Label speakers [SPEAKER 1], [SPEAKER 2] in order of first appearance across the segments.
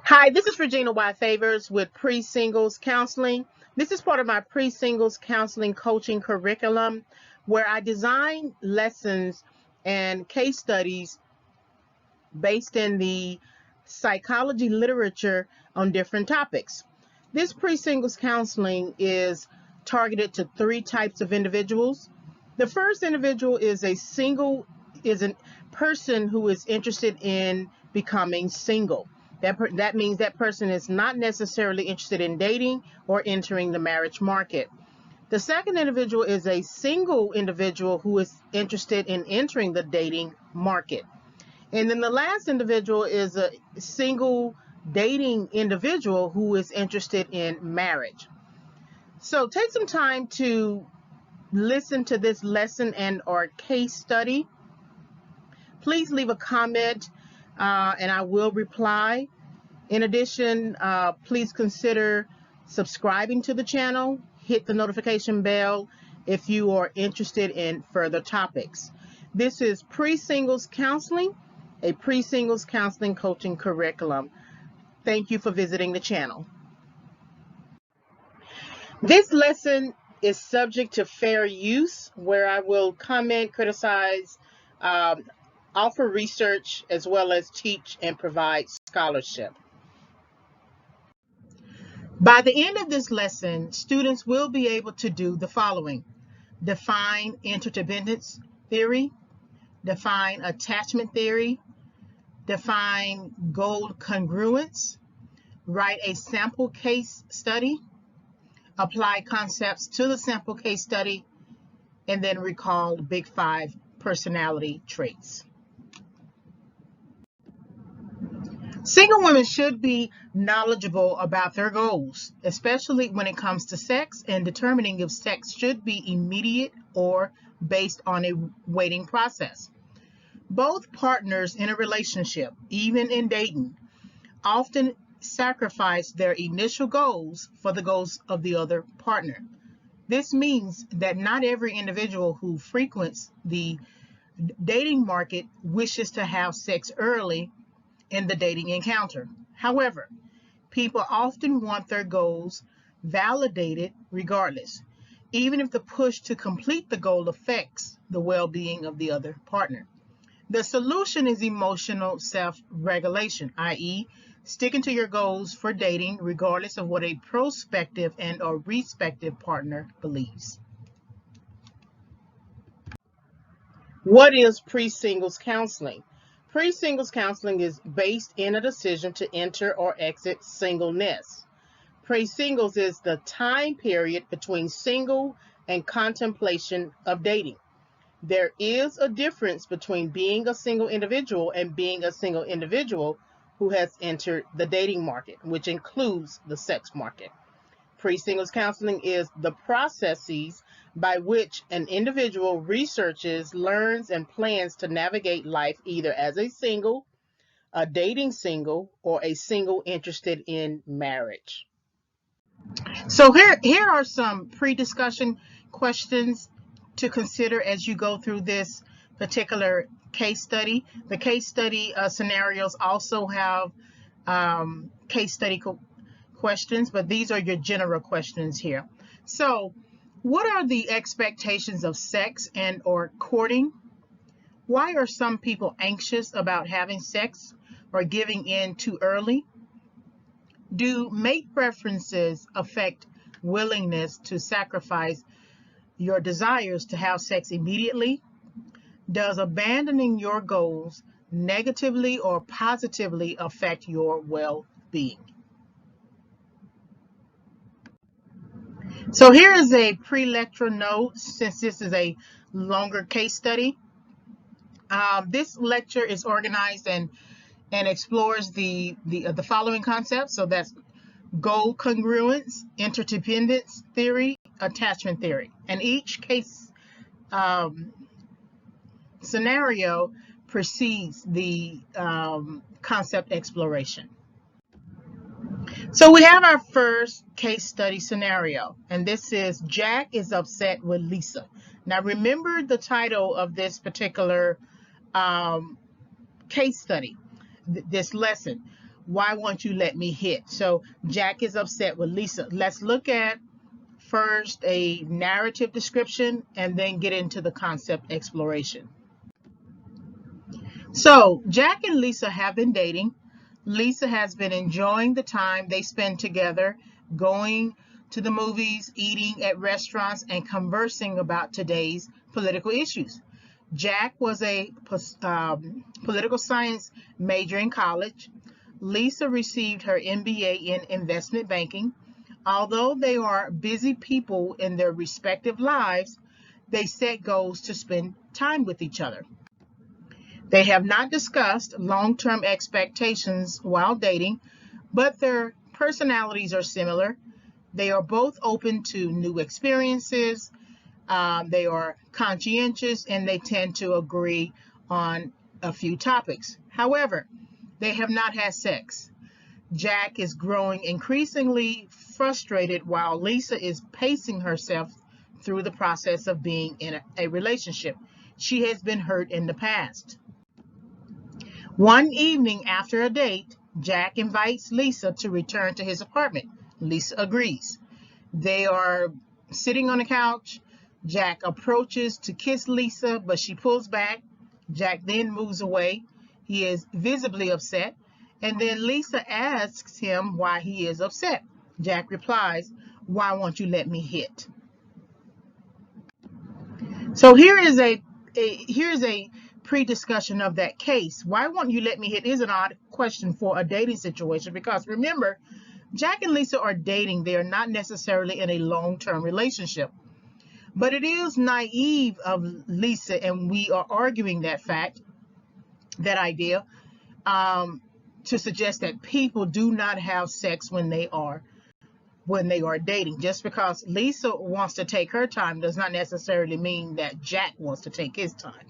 [SPEAKER 1] Hi, this is Regina Y. Favors with Pre-Singles Counseling. This is part of my Pre-Singles Counseling coaching curriculum where I design lessons and case studies based in the psychology literature on different topics. This Pre-Singles Counseling is targeted to three types of individuals. The first individual is a person who is interested in becoming single. That means that person is not necessarily interested in dating or entering the marriage market. The second individual is a single individual who is interested in entering the dating market. And then the last individual is a single dating individual who is interested in marriage. So take some time to listen to this lesson and or case study. Please leave a comment and I will reply. In addition, please consider subscribing to the channel. Hit the notification bell if you are interested in further topics. This is Pre-Singles Counseling, a Pre-Singles Counseling coaching curriculum. Thank you for visiting the channel. This lesson is subject to fair use, where I will comment, criticize, offer research, as well as teach and provide scholarship. By the end of this lesson, students will be able to do the following: define interdependence theory, define attachment theory, define goal congruence, write a sample case study, apply concepts to the sample case study, and then recall the Big Five personality traits. Single women should be knowledgeable about their goals, especially when it comes to sex and determining if sex should be immediate or based on a waiting process. Both partners in a relationship, even in dating, often sacrifice their initial goals for the goals of the other partner. This means that not every individual who frequents the dating market wishes to have sex early in the dating encounter. However, people often want their goals validated regardless, even if the push to complete the goal affects the well-being of the other partner. The solution is emotional self-regulation, i.e., sticking to your goals for dating regardless of what a prospective and or respective partner believes. What is pre-singles counseling? Pre-singles counseling is based in a decision to enter or exit singleness. Pre-singles is the time period between single and contemplation of dating. There is a difference between being a single individual and being a single individual who has entered the dating market, which includes the sex market. Pre-singles counseling is the processes by which an individual researches, learns, and plans to navigate life either as a single, a dating single, or a single interested in marriage. So here are some pre-discussion questions to consider as you go through this particular case study. The case study scenarios also have case study questions, but these are your general questions here. So, what are the expectations of sex and or courting? Why are some people anxious about having sex or giving in too early? Do mate preferences affect willingness to sacrifice your desires to have sex immediately? Does abandoning your goals negatively or positively affect your well-being? So here is a pre-lecture note, since this is a longer case study. This lecture is organized and explores the following concepts. So that's goal congruence, interdependence theory, attachment theory. And each case scenario precedes the concept exploration. So we have our first case study scenario, and this is Jack is upset with Lisa. Now remember the title of this particular case study, this lesson. Why won't you let me hit? So Jack is upset with Lisa. Let's look at first a narrative description and then get into the concept exploration. So Jack and Lisa have been dating. Lisa has been enjoying the time they spend together, going to the movies, eating at restaurants, and conversing about today's political issues. Jack was a political science major in college. Lisa received her MBA in investment banking. Although they are busy people in their respective lives, they set goals to spend time with each other. They have not discussed long-term expectations while dating, but their personalities are similar. They are both open to new experiences. They are conscientious, and they tend to agree on a few topics. However, they have not had sex. Jack is growing increasingly frustrated while Lisa is pacing herself through the process of being in a relationship. She has been hurt in the past. One evening after a date, Jack invites Lisa to return to his apartment. Lisa agrees. They are sitting on the couch. Jack approaches to kiss Lisa, but she pulls back. Jack then moves away. He is visibly upset. And then Lisa asks him why he is upset. Jack replies, "Why won't you let me hit?" So here's a pre-discussion of that case. Why won't you let me hit is an odd question for a dating situation, because remember, Jack and Lisa are dating. They are not necessarily in a long-term relationship. But it is naive of Lisa, and we are arguing that fact, that idea, to suggest that people do not have sex when they are dating. Just because Lisa wants to take her time does not necessarily mean that Jack wants to take his time.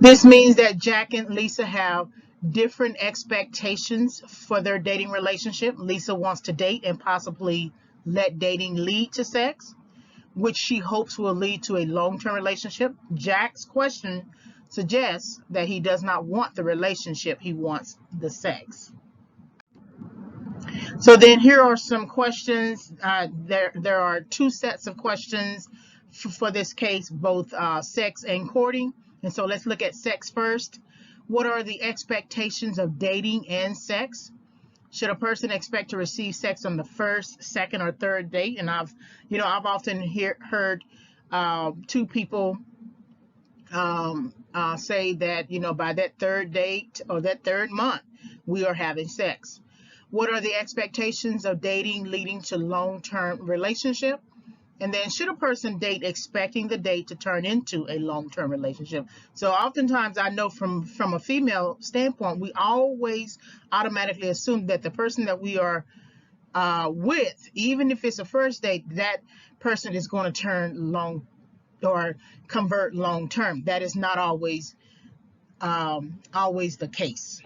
[SPEAKER 1] This means that Jack and Lisa have different expectations for their dating relationship. Lisa wants to date and possibly let dating lead to sex, which she hopes will lead to a long-term relationship. Jack's question suggests that he does not want the relationship, he wants the sex. So then here are some questions. There are two sets of questions for this case, both sex and courting. And so let's look at sex first. What are the expectations of dating and sex? Should a person expect to receive sex on the first, second, or third date? And I've often heard two people say that, by that third date or that third month, we are having sex. What are the expectations of dating leading to long-term relationship? And then should a person date expecting the date to turn into a long-term relationship? So oftentimes I know from a female standpoint, we always automatically assume that the person that we are with, even if it's a first date, that person is going to turn long or convert long-term. That is not always the case.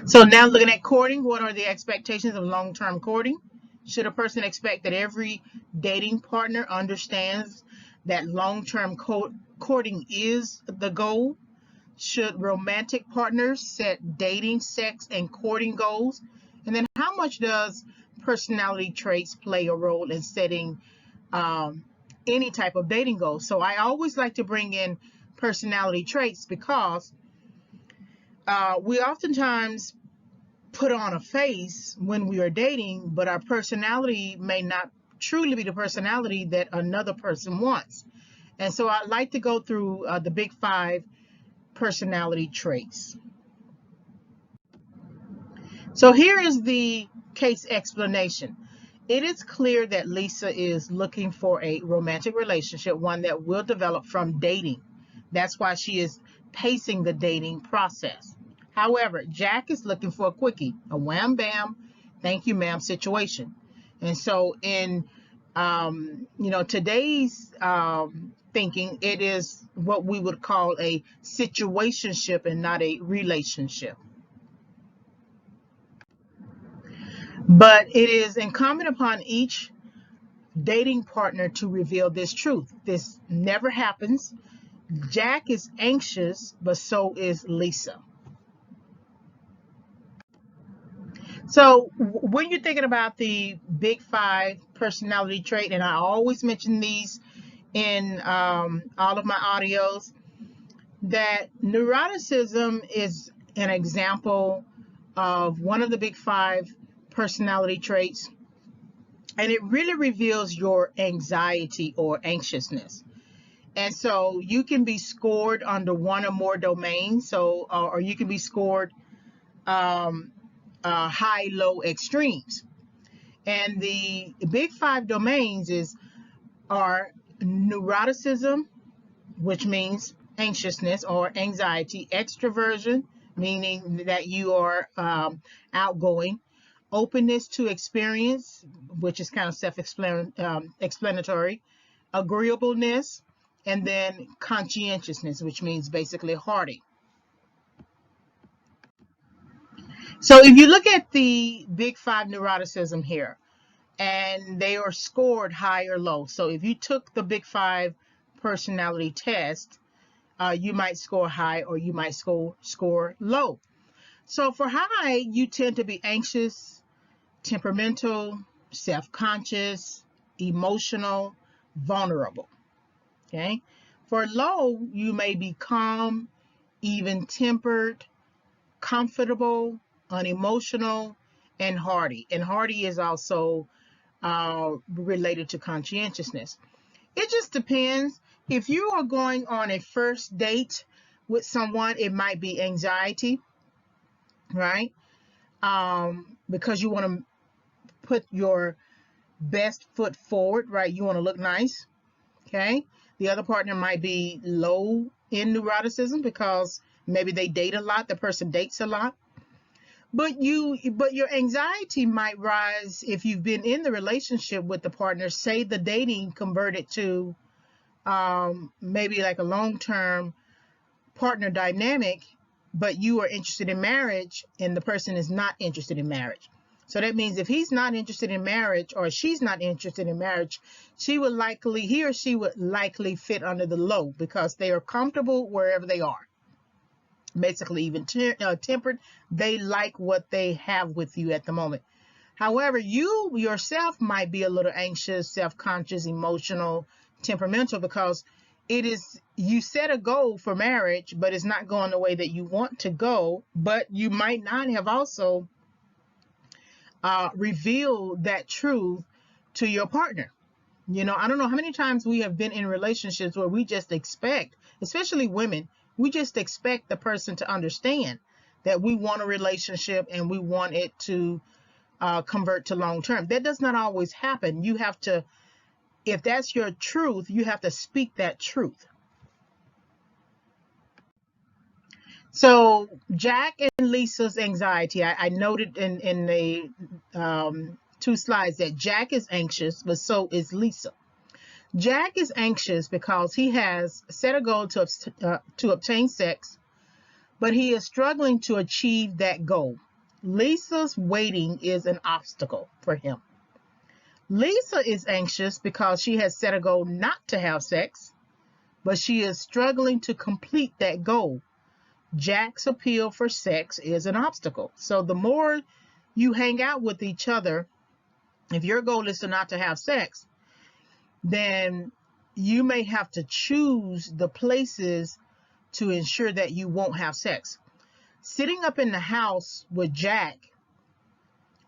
[SPEAKER 1] So now looking at courting, what are the expectations of long-term courting? Should a person expect that every dating partner understands that long-term courting is the goal? Should romantic partners set dating, sex, and courting goals? And then how much does personality traits play a role in setting any type of dating goal? So I always like to bring in personality traits because we oftentimes put on a face when we are dating, but our personality may not truly be the personality that another person wants. And so I'd like to go through the big 5 personality traits. So here is the case explanation. It is clear that Lisa is looking for a romantic relationship, one that will develop from dating. That's why she is pacing the dating process. However, Jack is looking for a quickie, a wham bam, thank you ma'am situation. And so in today's thinking, it is what we would call a situationship and not a relationship. But it is incumbent upon each dating partner to reveal this truth. This never happens. Jack is anxious, but so is Lisa. So when you're thinking about the big five personality trait, and I always mention these in all of my audios, that neuroticism is an example of one of the big five personality traits, and it really reveals your anxiety or anxiousness. And so you can be scored under one or more domains, or you can be scored um, high, low, extremes. And the big five domains are neuroticism, which means anxiousness or anxiety; extroversion, meaning that you are outgoing; openness to experience, which is kind of self-explanatory; agreeableness; and then conscientiousness, which means basically hearty. So if you look at the big five neuroticism here, and they are scored high or low. So if you took the big five personality test, you might score high or you might score low. So for high, you tend to be anxious, temperamental, self-conscious, emotional, vulnerable. Okay. For low, you may be calm, even-tempered, comfortable, unemotional, and hearty. And hearty is also related to conscientiousness. It just depends. If you are going on a first date with someone, it might be anxiety, right? Because you want to put your best foot forward, right? You want to look nice, okay? The other partner might be low in neuroticism because maybe they date a lot, the person dates a lot. But your anxiety might rise if you've been in the relationship with the partner, say the dating converted to maybe like a long-term partner dynamic, but you are interested in marriage and the person is not interested in marriage. So that means if he's not interested in marriage or she's not interested in marriage, he or she would likely fit under the low because they are comfortable wherever they are. Basically, even tempered, they like what they have with you at the moment. However, you yourself might be a little anxious, self-conscious, emotional, temperamental because you set a goal for marriage, but it's not going the way that you want to go. But you might not have also revealed that truth to your partner. I don't know how many times we have been in relationships where we just expect, especially women, we just expect the person to understand that we want a relationship and we want it to convert to long term. That does not always happen. You have to, if that's your truth, you have to speak that truth. So Jack and Lisa's anxiety, I noted in the 2 slides that Jack is anxious, but so is Lisa. Jack is anxious because he has set a goal to obtain sex, but he is struggling to achieve that goal. Lisa's waiting is an obstacle for him. Lisa is anxious because she has set a goal not to have sex, but she is struggling to complete that goal. Jack's appeal for sex is an obstacle. So the more you hang out with each other, if your goal is to not to have sex, then you may have to choose the places to ensure that you won't have sex. Sitting up in the house with Jack,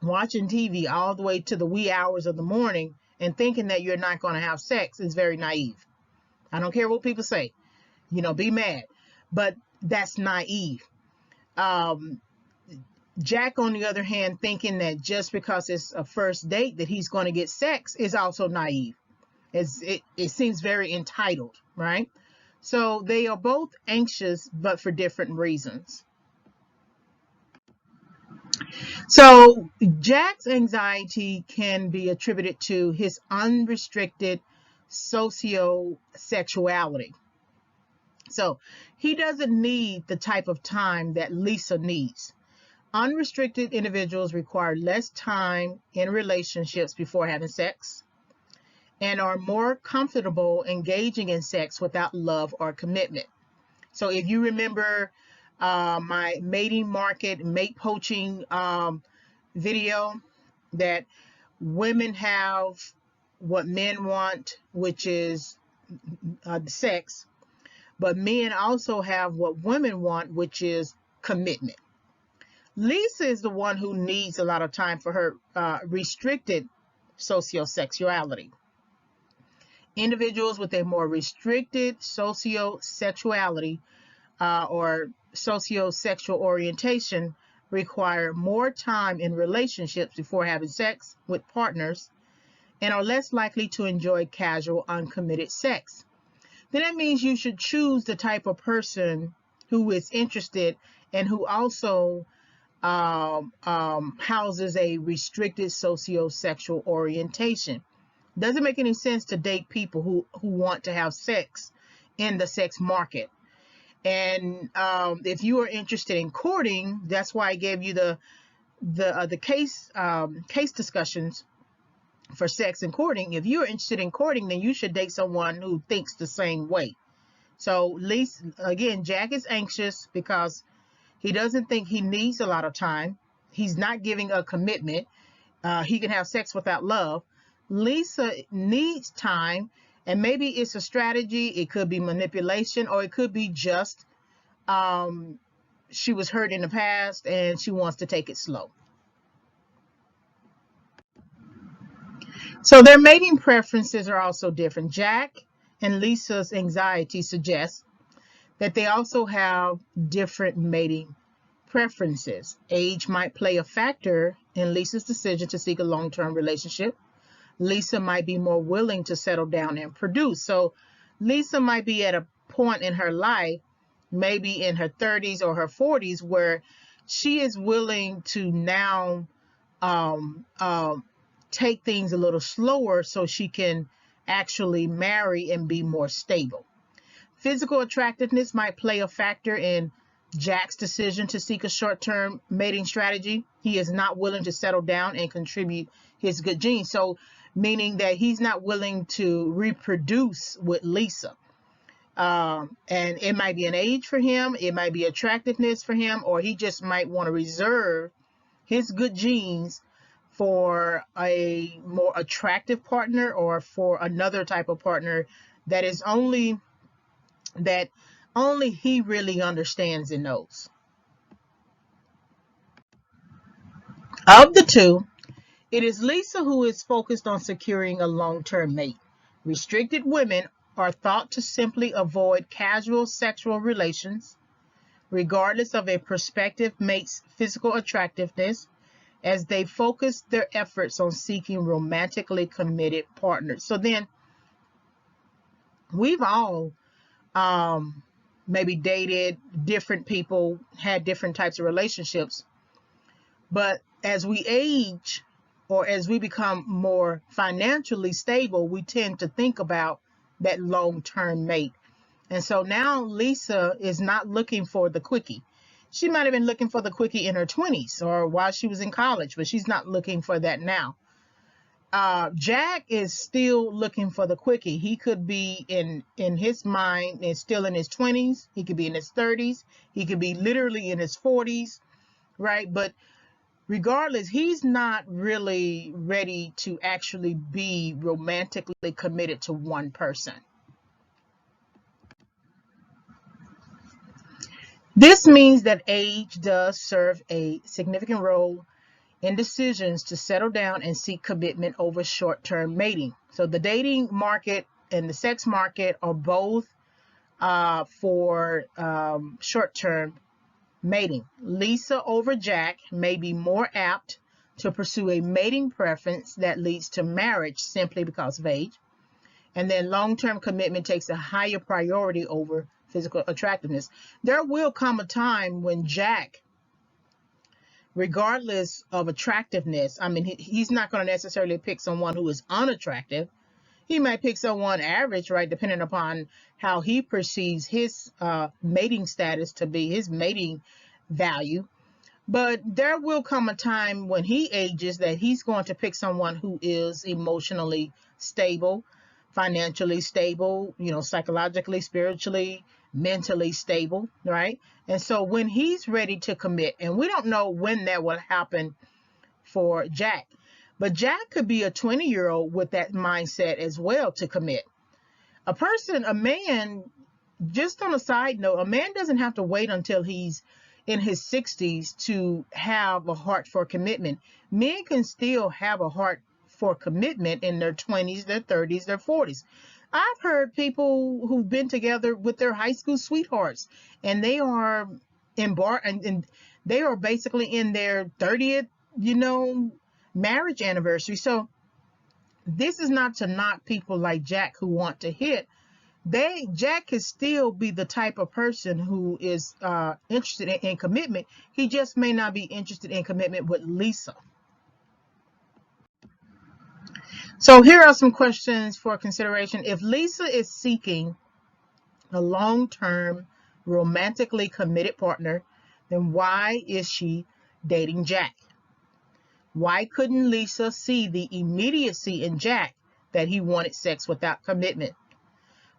[SPEAKER 1] watching TV all the way to the wee hours of the morning and thinking that you're not going to have sex is very naive. I don't care what people say, be mad, but that's naive. Jack, on the other hand, thinking that just because it's a first date that he's going to get sex is also naive. It seems very entitled, right? So they are both anxious, but for different reasons. So Jack's anxiety can be attributed to his unrestricted sociosexuality. So he doesn't need the type of time that Lisa needs. Unrestricted individuals require less time in relationships before having sex and are more comfortable engaging in sex without love or commitment. So if you remember my mating market, mate poaching video, that women have what men want, which is sex, but men also have what women want, which is commitment. Lisa is the one who needs a lot of time for her restricted sociosexuality. Individuals with a more restricted sociosexuality or sociosexual orientation require more time in relationships before having sex with partners and are less likely to enjoy casual, uncommitted sex. Then that means you should choose the type of person who is interested and who also houses a restricted sociosexual orientation. Doesn't make any sense to date people who want to have sex in the sex market. And if you are interested in courting, that's why I gave you the case discussions for sex and courting. If you're interested in courting, then you should date someone who thinks the same way. So Lisa, again, Jack is anxious because he doesn't think he needs a lot of time. He's not giving a commitment. He can have sex without love. Lisa needs time, and maybe it's a strategy. It could be manipulation, or it could be just she was hurt in the past and she wants to take it slow. So their mating preferences are also different. Jack and Lisa's anxiety suggests that they also have different mating preferences. Age might play a factor in Lisa's decision to seek a long-term relationship. Lisa might be more willing to settle down and produce. So Lisa might be at a point in her life, maybe in her 30s or her 40s, where she is willing to now take things a little slower so she can actually marry and be more stable. Physical attractiveness might play a factor in Jack's decision to seek a short-term mating strategy. He is not willing to settle down and contribute his good genes. So meaning that he's not willing to reproduce with Lisa. And it might be an age for him, it might be attractiveness for him, or he just might want to reserve his good genes for a more attractive partner or for another type of partner that only he really understands and knows. Of the two, it is Lisa who is focused on securing a long-term mate. Restricted women are thought to simply avoid casual sexual relations, regardless of a prospective mate's physical attractiveness, as they focus their efforts on seeking romantically committed partners. So then, we've all maybe dated different people, had different types of relationships, but as we age or as we become more financially stable, we tend to think about that long-term mate. And so now Lisa is not looking for the quickie. She might have been looking for the quickie in her 20s or while she was in college, but she's not looking for that now. Jack is still looking for the quickie. He could be in his mind and still in his 20s. He could be in his 30s. He could be literally in his 40s, right? But regardless, he's not really ready to actually be romantically committed to one person. This means that age does serve a significant role in decisions to settle down and seek commitment over short-term mating. So the dating market and the sex market are both for short-term mating. Lisa over Jack may be more apt to pursue a mating preference that leads to marriage simply because of age. And then long-term commitment takes a higher priority over physical attractiveness. There will come a time when Jack, regardless of attractiveness, I mean, he's not going to necessarily pick someone who is unattractive. He might pick someone average, right, depending upon how he perceives his mating status to be, his mating value. But there will come a time when he ages that he's going to pick someone who is emotionally stable, financially stable, psychologically, spiritually, mentally stable, right? And so when he's ready to commit, and we don't know when that will happen for Jack. But Jack could be a 20-year-old with that mindset as well to commit. A man, just on a side note, a man doesn't have to wait until he's in his 60s to have a heart for commitment. Men can still have a heart for commitment in their 20s, their 30s, their 40s. I've heard people who've been together with their high school sweethearts, and they are and they are basically in their 30th, marriage anniversary. So this is not to knock people like Jack who want to hit. Jack can still be the type of person who is interested in commitment. He just may not be interested in commitment with Lisa. So here are some questions for consideration. If Lisa is seeking a long-term, romantically committed partner, then why is she dating Jack? Why couldn't Lisa see the immediacy in Jack that he wanted sex without commitment?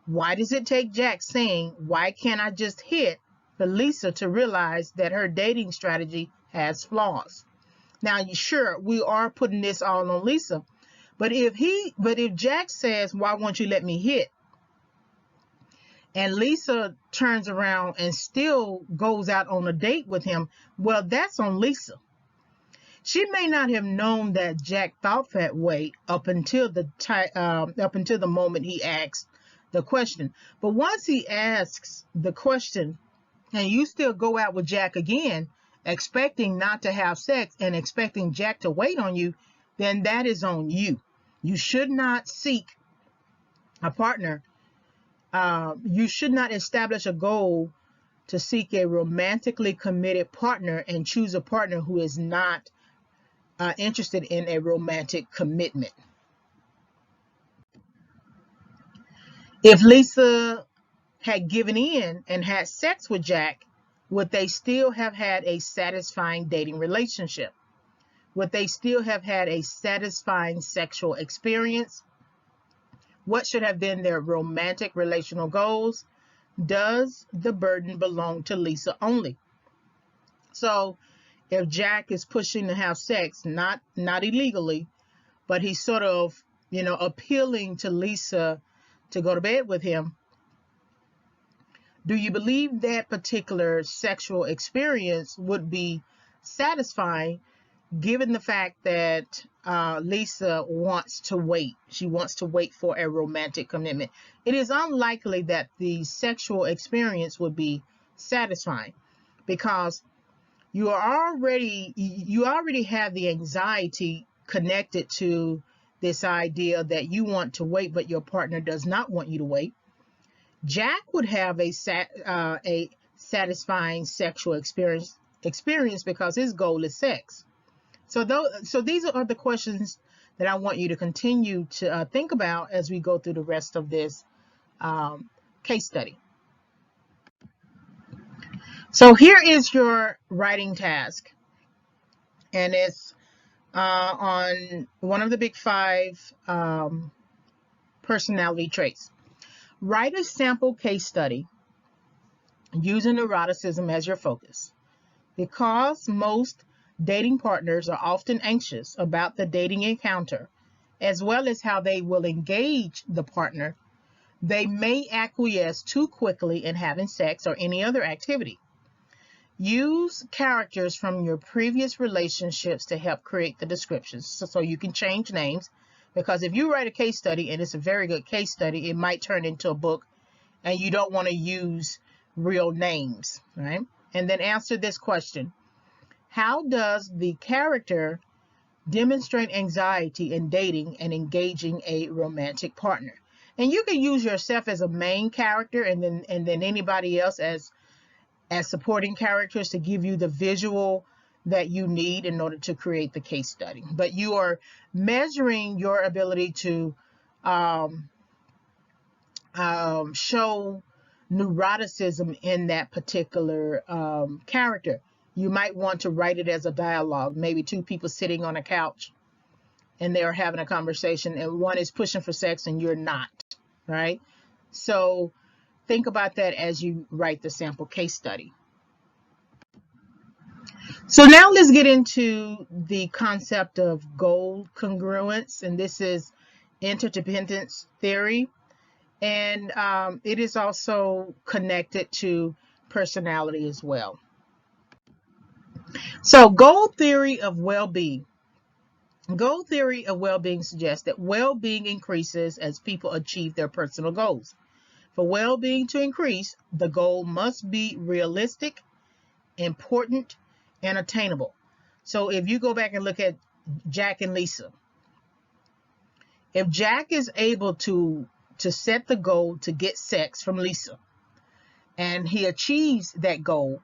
[SPEAKER 1] Why does it take Jack saying, "Why can't I just hit," for Lisa to realize that her dating strategy has flaws? Now, sure, we are putting this all on Lisa, but if Jack says, "Why won't you let me hit?" and Lisa turns around and still goes out on a date with him, well, that's on Lisa. She may not have known that Jack thought that way up until the moment he asked the question. But once he asks the question and you still go out with Jack again, expecting not to have sex and expecting Jack to wait on you, then that is on you. You should not seek a partner. You should not establish a goal to seek a romantically committed partner and choose a partner who is not interested in a romantic commitment. If Lisa had given in and had sex with Jack, would they still have had a satisfying dating relationship? Would they still have had a satisfying sexual experience? What should have been their romantic relational goals? Does the burden belong to Lisa only? So if Jack is pushing to have sex, not illegally, but he's sort of, appealing to Lisa to go to bed with him, do you believe that particular sexual experience would be satisfying given the fact that Lisa wants to wait? She wants to wait for a romantic commitment. It is unlikely that the sexual experience would be satisfying because you already have the anxiety connected to this idea that you want to wait, but your partner does not want you to wait. Jack would have a satisfying sexual experience because his goal is sex. So these are the questions that I want you to continue to think about as we go through the rest of this case study. So here is your writing task, and it's on one of the big 5 personality traits. Write a sample case study using neuroticism as your focus. Because most dating partners are often anxious about the dating encounter, as well as how they will engage the partner, they may acquiesce too quickly in having sex or any other activity. Use characters from your previous relationships to help create the descriptions. So you can change names, because if you write a case study and it's a very good case study, it might turn into a book and you don't want to use real names, right? And then answer this question. How does the character demonstrate anxiety in dating and engaging a romantic partner? And you can use yourself as a main character and then anybody else as supporting characters to give you the visual that you need in order to create the case study. But you are measuring your ability to show neuroticism in that particular character. You might want to write it as a dialogue, maybe 2 people sitting on a couch and they're having a conversation and one is pushing for sex and you're not, right? So think about that as you write the sample case study. So now let's get into the concept of goal congruence, and this is interdependence theory, and it is also connected to personality as well. So goal theory of well-being. Goal theory of well-being suggests that well-being increases as people achieve their personal goals. For well-being to increase, the goal must be realistic, important, and attainable. So if you go back and look at Jack and Lisa, if Jack is able to set the goal to get sex from Lisa, and he achieves that goal,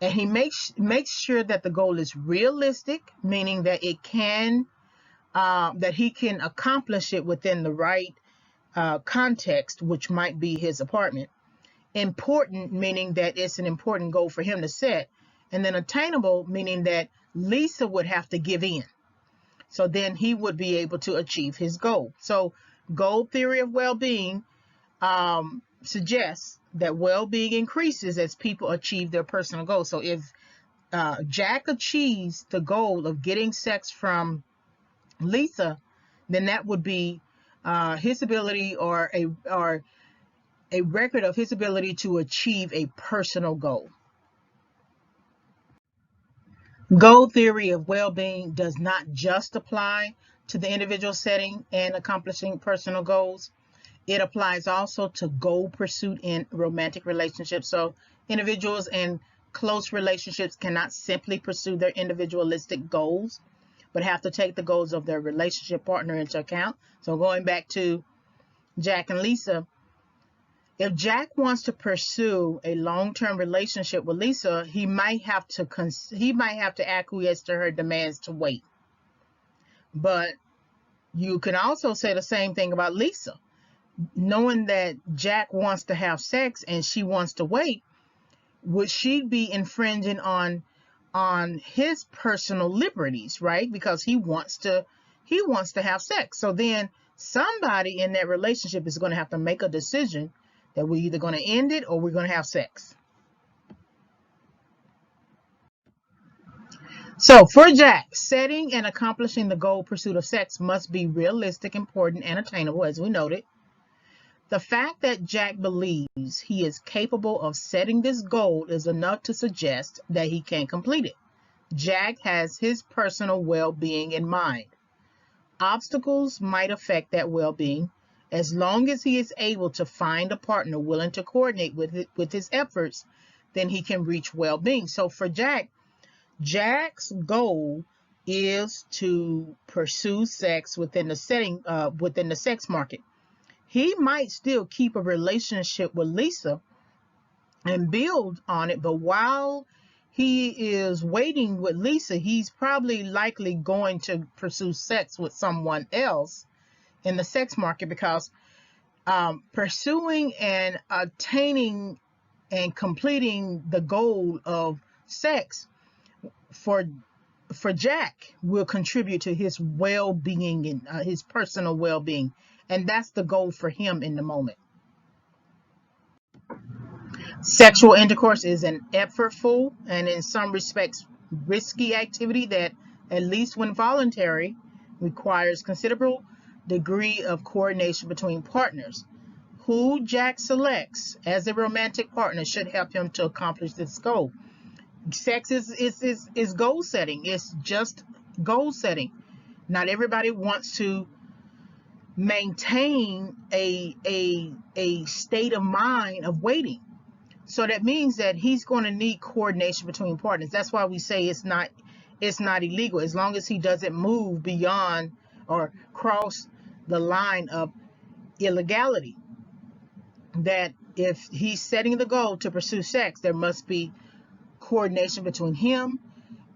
[SPEAKER 1] and he makes sure that the goal is realistic, meaning that it can that he can accomplish it within the right context, which might be his apartment. Important, meaning that it's an important goal for him to set, and then attainable, meaning that Lisa would have to give in. So then he would be able to achieve his goal. So goal theory of well-being suggests that well-being increases as people achieve their personal goals. So if Jack achieves the goal of getting sex from Lisa, then that would be his ability or a record of his ability to achieve a personal goal. Goal theory of well-being does not just apply to the individual setting and accomplishing personal goals. It applies also to goal pursuit in romantic relationships. So individuals in close relationships cannot simply pursue their individualistic goals, but have to take the goals of their relationship partner into account. So going back to Jack and Lisa, if Jack wants to pursue a long-term relationship with Lisa, he might have to acquiesce to her demands to wait. But you can also say the same thing about Lisa. Knowing that Jack wants to have sex and she wants to wait, would she be infringing on his personal liberties, right? Because he wants to have sex. So then somebody in that relationship is going to have to make a decision that we're either going to end it or we're going to have sex. So for Jack, setting and accomplishing the goal pursuit of sex must be realistic, important, and attainable, as we noted. The fact that Jack believes he is capable of setting this goal is enough to suggest that he can complete it. Jack has his personal well-being in mind. Obstacles might affect that well-being. As long as he is able to find a partner willing to coordinate with his efforts, then he can reach well-being. So for Jack, Jack's goal is to pursue sex within the setting, within the sex market. He might still keep a relationship with Lisa and build on it, but while he is waiting with Lisa, he's probably likely going to pursue sex with someone else in the sex market, because pursuing and attaining and completing the goal of sex for Jack will contribute to his well-being and his personal well-being, and that's the goal for him in the moment. Sexual intercourse is an effortful and in some respects risky activity that, at least when voluntary, requires considerable degree of coordination between partners. Who Jack selects as a romantic partner should help him to accomplish this goal. Sex is goal setting. It's just goal setting. Not everybody wants to maintain a state of mind of waiting. So that means that he's going to need coordination between partners. That's why we say it's not illegal, as long as he doesn't move beyond or cross the line of illegality. That if he's setting the goal to pursue sex, there must be coordination between him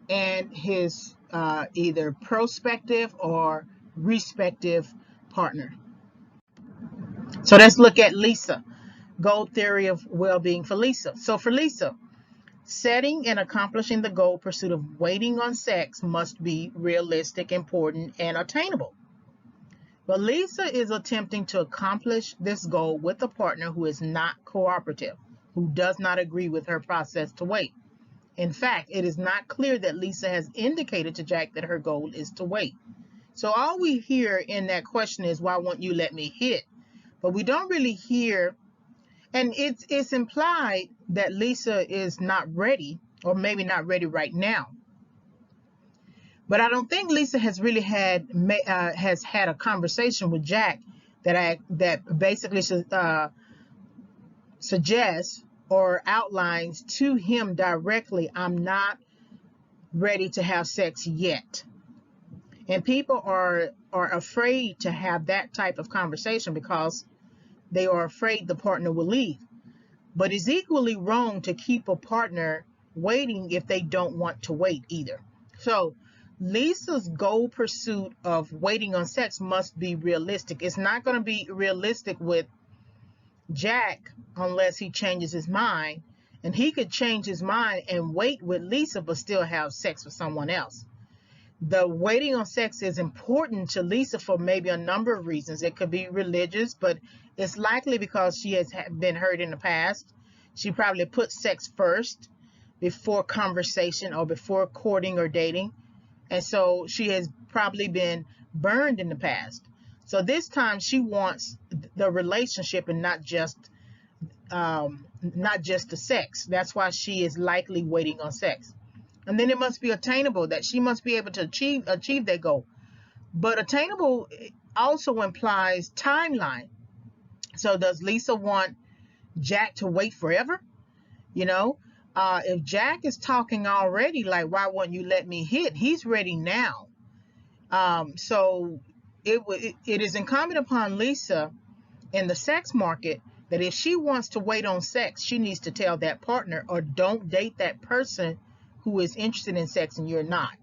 [SPEAKER 1] and his either prospective or respective partner. So let's look at Lisa. Goal theory of well-being for Lisa. So for Lisa, setting and accomplishing the goal pursuit of waiting on sex must be realistic, important, and attainable. But Lisa is attempting to accomplish this goal with a partner who is not cooperative, who does not agree with her process to wait. In fact, it is not clear that Lisa has indicated to Jack that her goal is to wait. So all we hear in that question is, why won't you let me hit? But we don't really hear, and it's implied that Lisa is not ready, or maybe not ready right now. But I don't think Lisa has really had a conversation with Jack that basically suggests or outlines to him directly, I'm not ready to have sex yet. And people are afraid to have that type of conversation because they are afraid the partner will leave. But it's equally wrong to keep a partner waiting if they don't want to wait either. So Lisa's goal pursuit of waiting on sex must be realistic. It's not going to be realistic with Jack unless he changes his mind. And he could change his mind and wait with Lisa but still have sex with someone else. The waiting on sex is important to Lisa for maybe a number of reasons. It could be religious, but it's likely because she has been hurt in the past. She probably put sex first before conversation or before courting or dating. And so she has probably been burned in the past. So this time she wants the relationship and not just the sex. That's why she is likely waiting on sex. And then it must be attainable, that she must be able to achieve that goal. But attainable also implies timeline. So does Lisa want Jack to wait forever? If Jack is talking already, like, why won't you let me hit? He's ready now. So it is incumbent upon Lisa in the sex market that if she wants to wait on sex, she needs to tell that partner, or don't date that person who is interested in sex and you're not.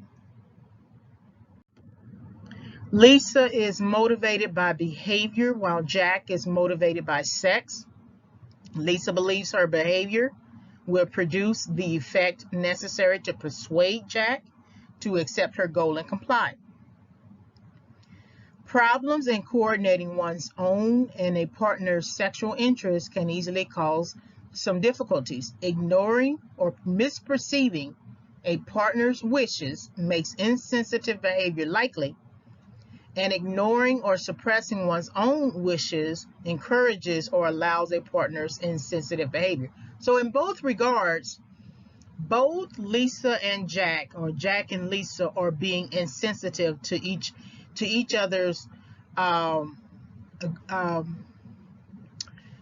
[SPEAKER 1] Lisa is motivated by behavior while Jack is motivated by sex. Lisa believes her behavior will produce the effect necessary to persuade Jack to accept her goal and comply. Problems in coordinating one's own and a partner's sexual interests can easily cause some difficulties. Ignoring or misperceiving a partner's wishes makes insensitive behavior likely, and ignoring or suppressing one's own wishes encourages or allows a partner's insensitive behavior. So in both regards, both Lisa and Jack, or Jack and Lisa, are being insensitive to each other's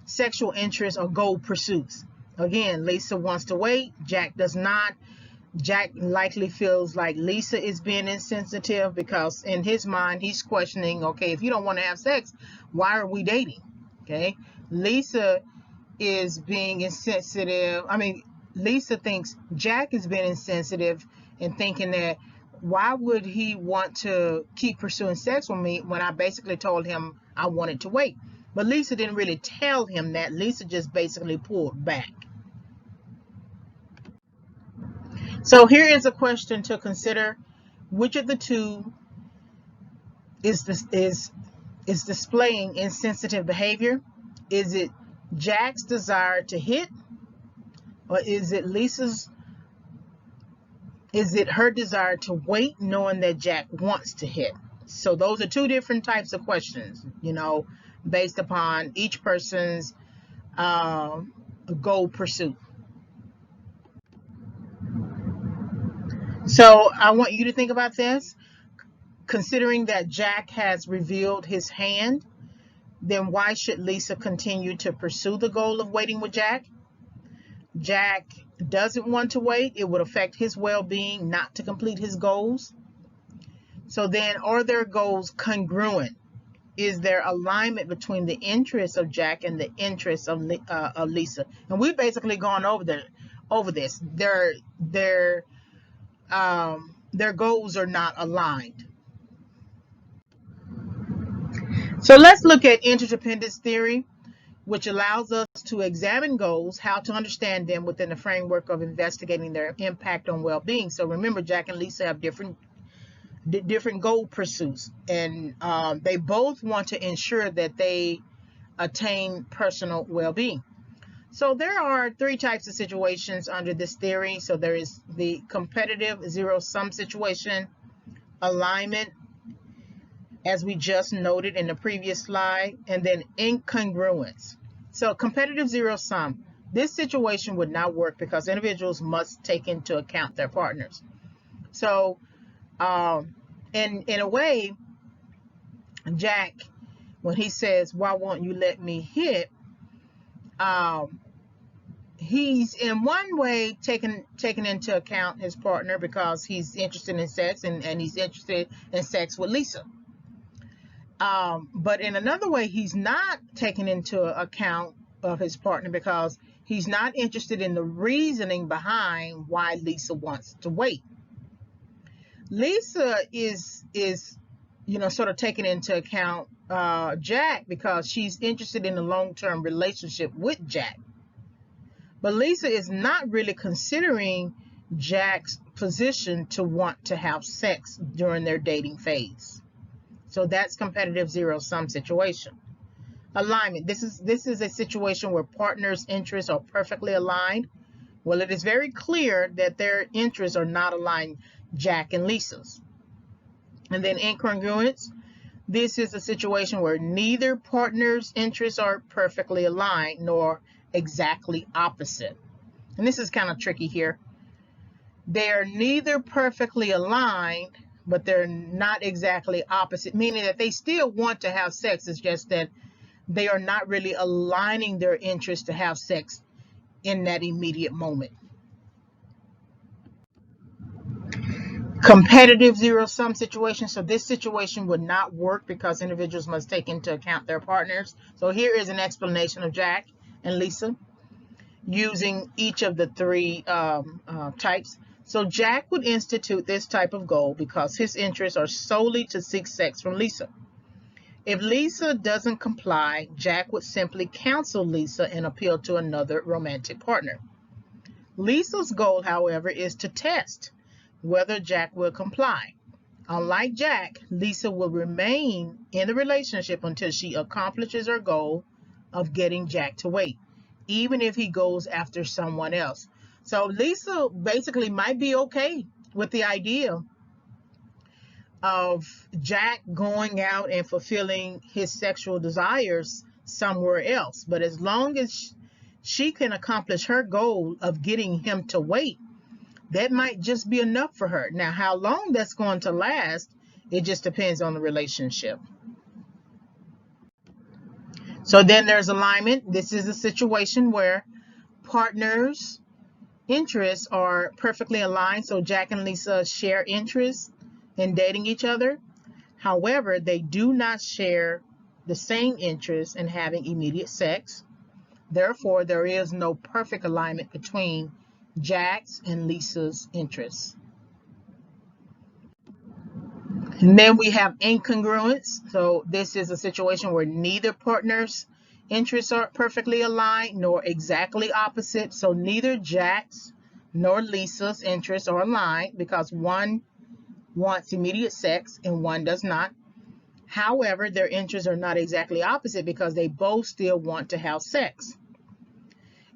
[SPEAKER 1] sexual interests or goal pursuits. Again, Lisa wants to wait, Jack does not. Jack likely feels like Lisa is being insensitive because in his mind he's questioning, okay, if you don't want to have sex, why are we dating? Okay, Lisa is being insensitive. Lisa thinks Jack is being insensitive and thinking that, why would he want to keep pursuing sex with me when I basically told him I wanted to wait? But Lisa didn't really tell him that. Lisa just basically pulled back. So here is a question to consider. Which of the two is displaying insensitive behavior? Is it Jack's desire to hit, or is it her desire to wait knowing that Jack wants to hit? So those are two different types of questions, based upon each person's goal pursuit. So I want you to think about this. Considering that Jack has revealed his hand, then why should Lisa continue to pursue the goal of waiting with Jack? Jack doesn't want to wait. It would affect his well-being not to complete his goals. So then, are their goals congruent? Is there alignment between the interests of Jack and the interests of Lisa? And we've basically gone over this. Their goals are not aligned. So let's look at interdependence theory, which allows us to examine goals, how to understand them within the framework of investigating their impact on well-being. So remember, Jack and Lisa have different goal pursuits, and they both want to ensure that they attain personal well-being. So there are three types of situations under this theory. So there is the competitive zero-sum situation, alignment, as we just noted in the previous slide, and then incongruence. So competitive zero-sum, this situation would not work because individuals must take into account their partners. So in a way, Jack, when he says, "Why won't you let me hit?" He's in one way taking into account his partner because he's interested in sex and he's interested in sex with Lisa. But in another way, he's not taking into account of his partner because he's not interested in the reasoning behind why Lisa wants to wait. Lisa is sort of taking into account Jack because she's interested in a long-term relationship with Jack. But Lisa is not really considering Jack's position to want to have sex during their dating phase. So that's competitive zero-sum situation. Alignment. This is a situation where partners' interests are perfectly aligned. Well, it is very clear that their interests are not aligned, Jack and Lisa's. And then incongruence. This is a situation where neither partner's interests are perfectly aligned nor exactly opposite. And this is kind of tricky here. They are neither perfectly aligned, but they're not exactly opposite, meaning that they still want to have sex. It's just that they are not really aligning their interests to have sex in that immediate moment. Competitive zero-sum situation. So this situation would not work because individuals must take into account their partners. So here is an explanation of Jack and Lisa using each of the three types. So Jack would institute this type of goal because his interests are solely to seek sex from Lisa. If Lisa doesn't comply, Jack would simply counsel Lisa and appeal to another romantic partner. Lisa's goal, however, is to test whether Jack will comply. Unlike Jack, Lisa will remain in the relationship until she accomplishes her goal of getting Jack to wait, even if he goes after someone else. So Lisa basically might be okay with the idea of Jack going out and fulfilling his sexual desires somewhere else. But as long as she can accomplish her goal of getting him to wait, that might just be enough for her. Now, how long that's going to last, it just depends on the relationship. So then there's alignment. This is a situation where partners' interests are perfectly aligned. So Jack and Lisa share interests in dating each other. However, they do not share the same interest in having immediate sex. Therefore, there is no perfect alignment between Jack's and Lisa's interests. And then we have incongruence. So this is a situation where neither partner's interests are perfectly aligned nor exactly opposite. So neither Jack's nor Lisa's interests are aligned because one wants immediate sex and one does not. However, their interests are not exactly opposite because they both still want to have sex.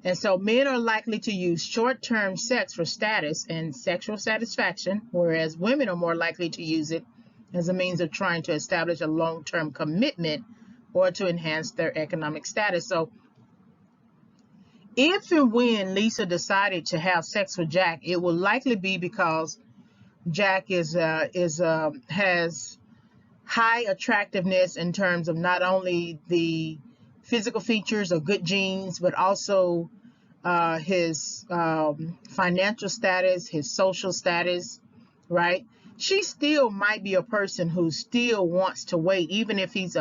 [SPEAKER 1] And so men are likely to use short-term sex for status and sexual satisfaction, whereas women are more likely to use it as a means of trying to establish a long-term commitment or to enhance their economic status. So if and when Lisa decided to have sex with Jack, it will likely be because Jack has high attractiveness in terms of not only the physical features or good genes, but also his financial status, his social status, right? She still might be a person who still wants to wait, even if he's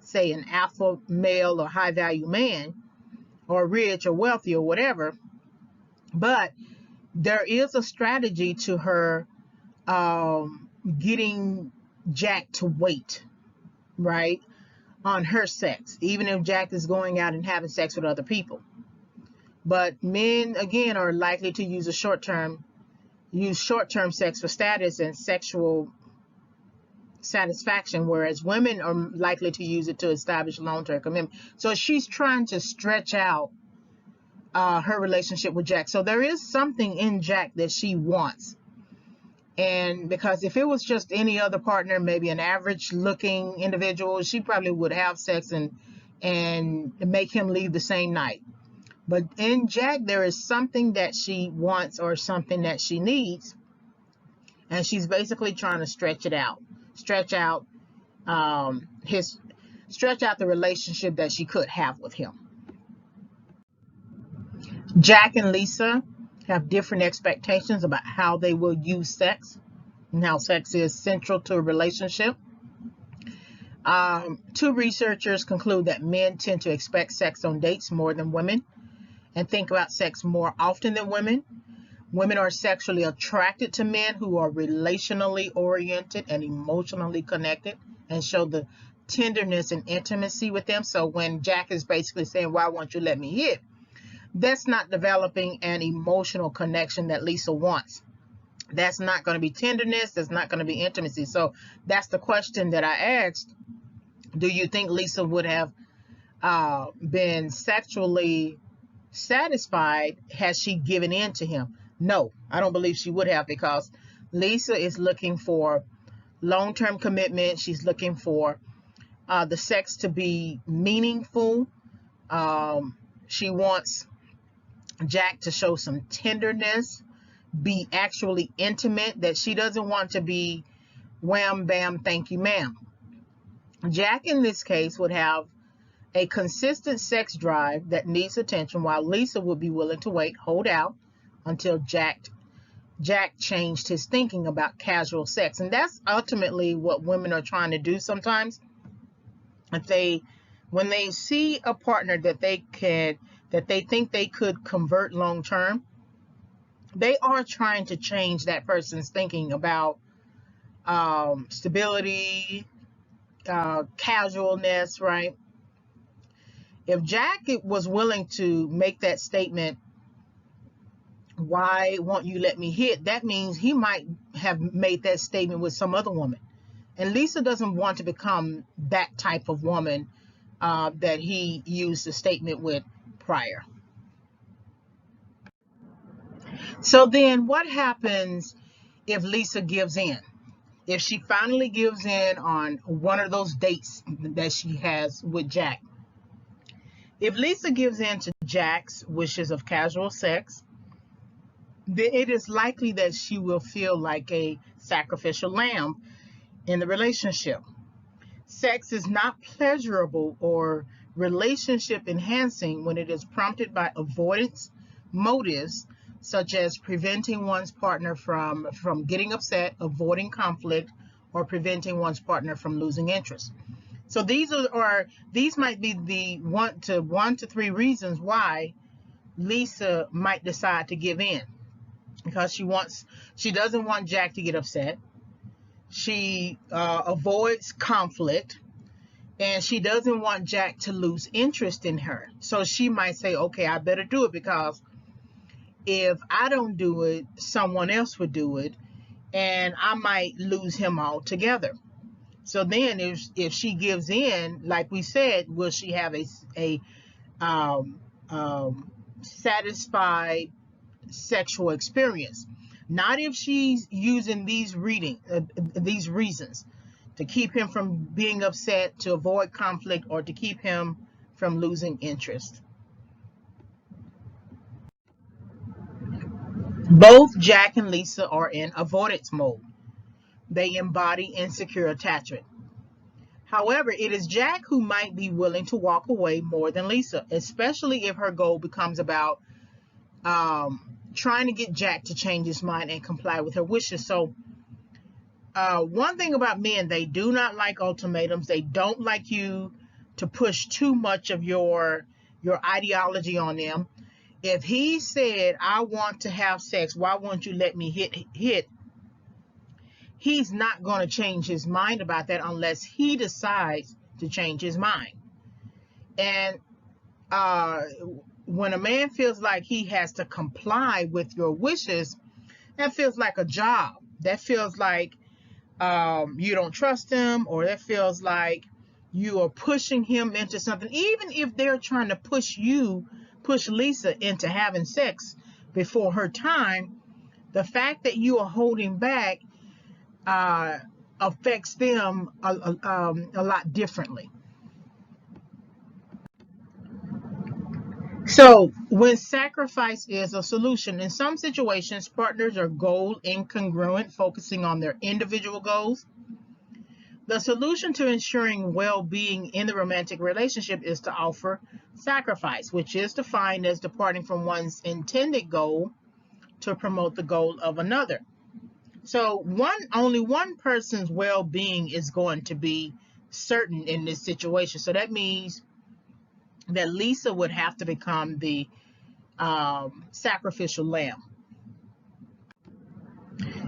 [SPEAKER 1] say an alpha male or high value man or rich or wealthy or whatever. But there is a strategy to her getting Jack to wait, right, on her sex, even if Jack is going out and having sex with other people. But men, again, are likely to use short-term sex for status and sexual satisfaction, whereas women are likely to use it to establish long-term commitment. So she's trying to stretch out her relationship with Jack. So there is something in Jack that she wants. And because if it was just any other partner, maybe an average looking individual, she probably would have sex and make him leave the same night. But in Jack, there is something that she wants or something that she needs, and she's basically trying to stretch out stretch out the relationship that she could have with him. Jack and Lisa have different expectations about how they will use sex and how sex is central to a relationship. Two researchers conclude that men tend to expect sex on dates more than women and think about sex more often than women. Women are sexually attracted to men who are relationally oriented and emotionally connected and show the tenderness and intimacy with them. So when Jack is basically saying, why won't you let me hit? That's not developing an emotional connection that Lisa wants. That's not going to be tenderness. That's not going to be intimacy. So that's the question that I asked. Do you think Lisa would have been sexually satisfied had she given in to him? No, I don't believe she would have, because Lisa is looking for long-term commitment. She's looking for the sex to be meaningful. She wants Jack to show some tenderness, be actually intimate, that she doesn't want to be wham, bam, thank you, ma'am. Jack, in this case, would have a consistent sex drive that needs attention, while Lisa would be willing to wait, hold out, until Jack changed his thinking about casual sex. And that's ultimately what women are trying to do sometimes. When they see a partner that they think they could convert long term, they are trying to change that person's thinking about stability, casualness, right? If Jack was willing to make that statement, why won't you let me hit? That means he might have made that statement with some other woman. And Lisa doesn't want to become that type of woman that he used the statement with prior. So then what happens if Lisa gives in? If she finally gives in on one of those dates that she has with Jack. If Lisa gives in to Jack's wishes of casual sex, then it is likely that she will feel like a sacrificial lamb in the relationship. Sex is not pleasurable or relationship enhancing when it is prompted by avoidance motives, such as preventing one's partner from getting upset, avoiding conflict, or preventing one's partner from losing interest. So these might be the one to three reasons why Lisa might decide to give in, because she doesn't want Jack to get upset. She avoids conflict, and she doesn't want Jack to lose interest in her. So she might say, okay, I better do it, because if I don't do it, someone else would do it, and I might lose him altogether. So then if she gives in, like we said, will she have a satisfied sexual experience? Not if she's using these reasons to keep him from being upset, to avoid conflict, or to keep him from losing interest. Both Jack and Lisa are in avoidance mode. They embody insecure attachment. However, it is Jack who might be willing to walk away more than Lisa, especially if her goal becomes about trying to get Jack to change his mind and comply with her wishes. So one thing about men, they do not like ultimatums. They don't like you to push too much of your ideology on them. If he said, I want to have sex, why won't you let me hit? He's not going to change his mind about that unless he decides to change his mind. And when a man feels like he has to comply with your wishes, that feels like a job. That feels like you don't trust him, or that feels like you are pushing him into something. Even if they're trying to push you push Lisa into having sex before her time, the fact that you are holding back affects them a lot differently. So when sacrifice is a solution, in some situations, partners are goal incongruent, focusing on their individual goals. The solution to ensuring well-being in the romantic relationship is to offer sacrifice, which is defined as departing from one's intended goal to promote the goal of another. So only one person's well-being is going to be certain in this situation. So that means that Lisa would have to become the sacrificial lamb.